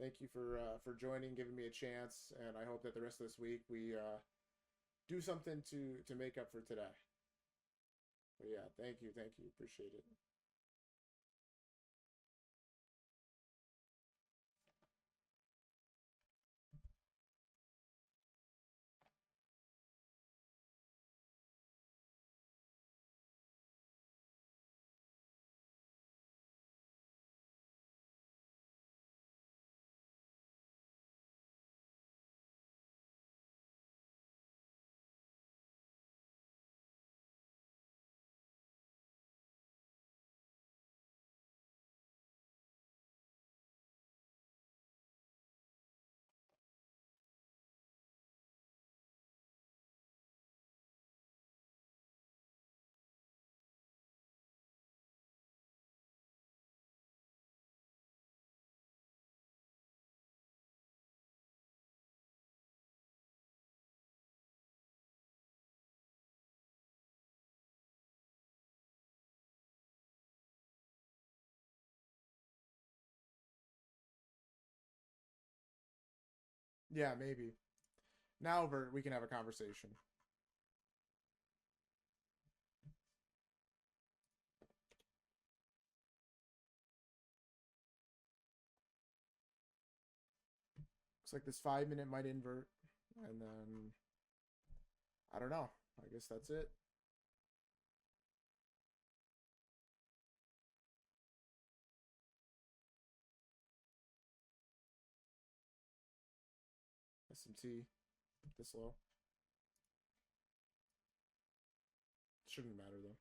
Thank you for joining, giving me a chance, and I hope that the rest of this week we do something to make up for today. But yeah, thank you, appreciate it. Yeah, maybe. Now, Vert, we can have a conversation. Looks like this 5 minute might invert. And then, I don't know. I guess that's it. SMT this low. Shouldn't matter though.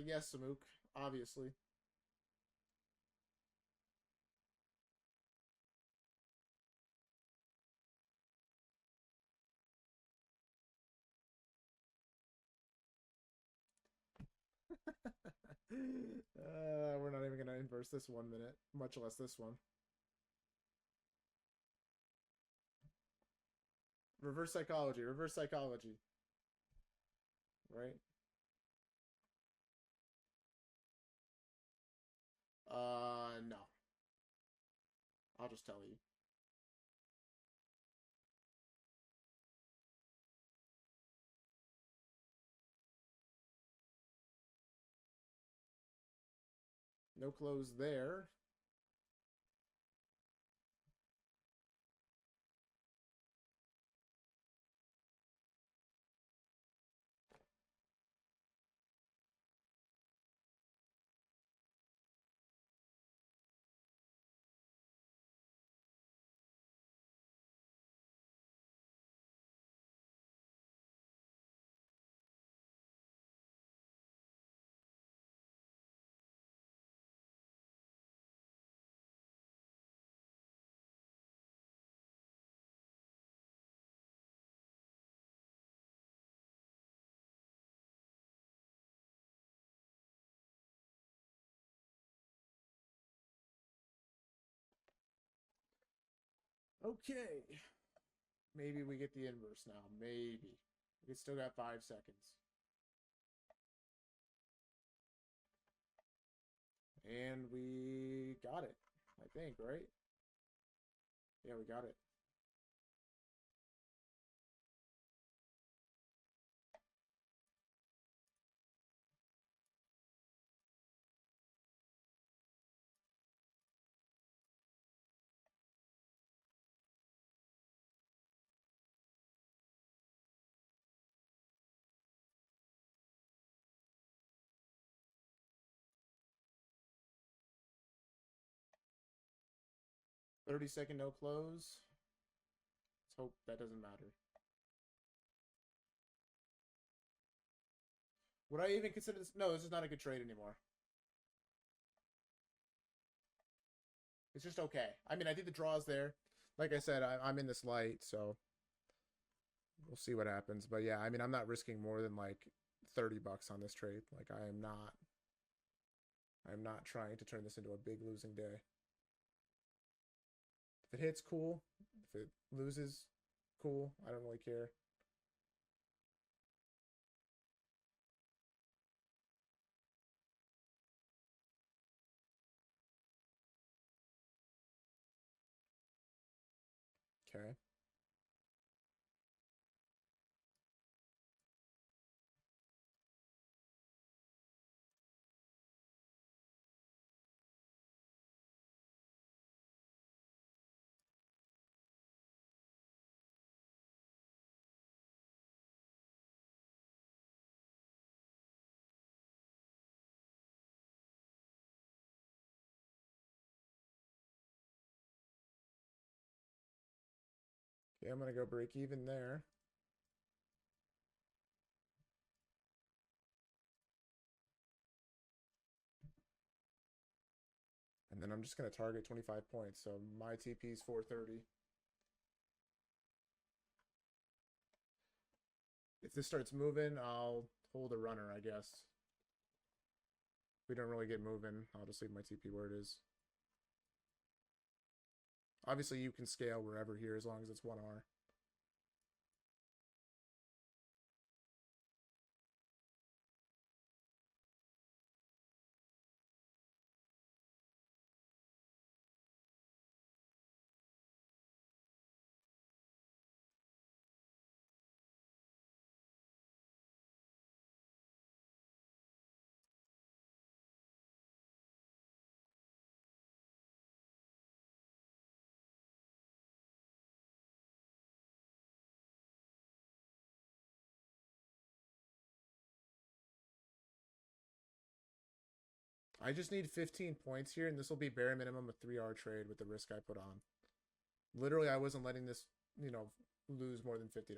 Yes, Samuk, obviously. We're not even gonna inverse this 1 minute, much less this one. Reverse psychology, reverse psychology. Right? No. I'll just tell you. No close there. Okay. Maybe we get the inverse now. Maybe. We still got 5 seconds. And we got it, I think, right? Yeah, we got it. $30 no close. Let's hope that doesn't matter. Would I even consider this? No, this is not a good trade anymore. It's just okay. I mean, I think the draw is there. Like I said, I'm in this light, so we'll see what happens. But yeah, I mean, I'm not risking more than like $30 on this trade. Like I am not. I'm not trying to turn this into a big losing day. If it hits, cool. If it loses, cool. I don't really care. Okay. Okay, I'm gonna go break even there. And then I'm just going to target 25 points. So my TP is 430. If this starts moving, I'll hold a runner, I guess. If we don't really get moving, I'll just leave my TP where it is. Obviously, you can scale wherever here as long as it's 1R. I just need 15 points here, and this will be bare minimum a 3R trade with the risk I put on. Literally, I wasn't letting this, lose more than $50.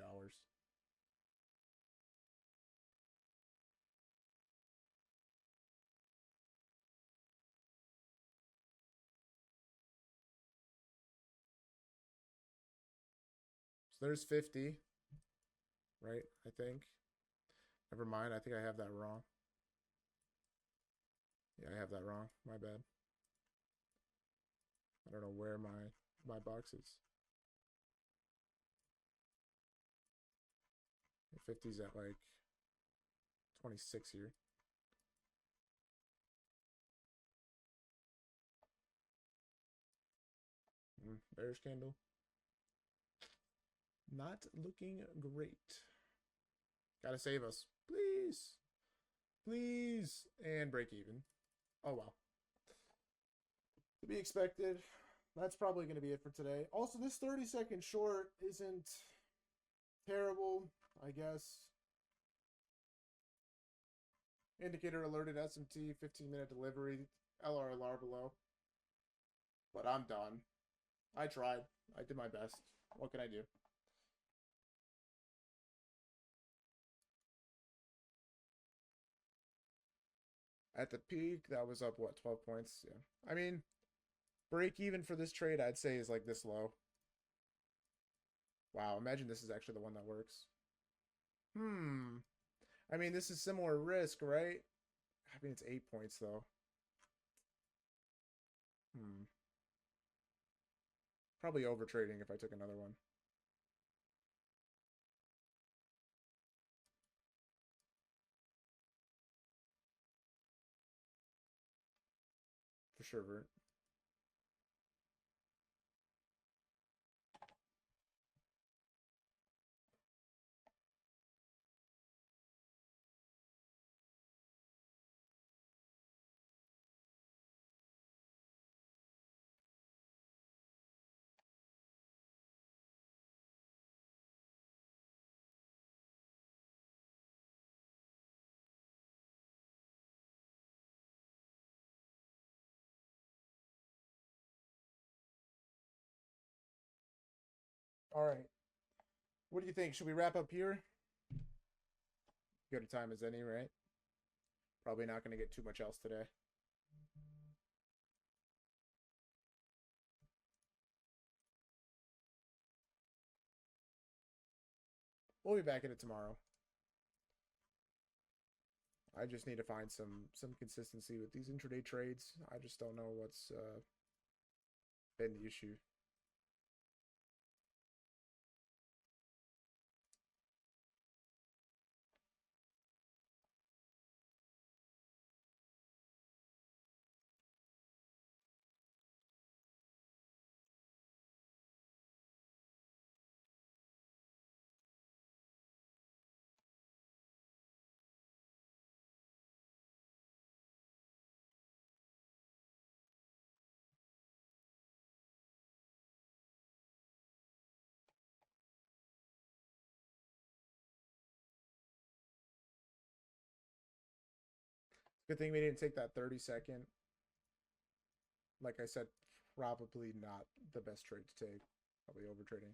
So there's 50, right? I think. Never mind, I think I have that wrong. Yeah, I have that wrong. My bad. I don't know where my box is. 50's at like 26 here. Bearish candle. Not looking great. Gotta save us. Please. Please. And break even. Oh, well. To be expected. That's probably going to be it for today. Also, this 30-second short isn't terrible, I guess. Indicator alerted SMT, 15-minute delivery, LRLR below. But I'm done. I tried. I did my best. What can I do? At the peak, that was up, what, 12 points? Yeah. I mean, break even for this trade, I'd say, is like this low. Wow, imagine this is actually the one that works. I mean, this is similar risk, right? I mean, it's 8 points, though. Probably over trading if I took another one. For sure, Vert. All right. What do you think? Should we wrap up here? Good a time as any, right? Probably not going to get too much else today. We'll be back at it tomorrow. I just need to find some consistency with these intraday trades. I just don't know what's been the issue. Good thing we didn't take that 30-second. Like I said, probably not the best trade to take. Probably over trading.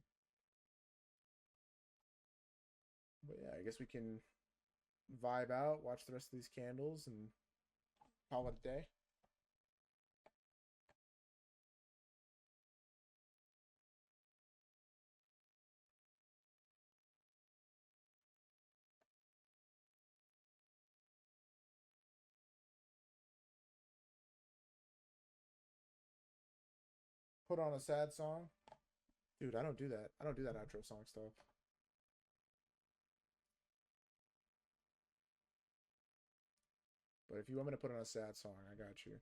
But yeah, I guess we can vibe out, watch the rest of these candles, and call it a day. put on a sad song. Dude, I don't do that. I don't do that outro song stuff. But if you want me to put on a sad song, I got you.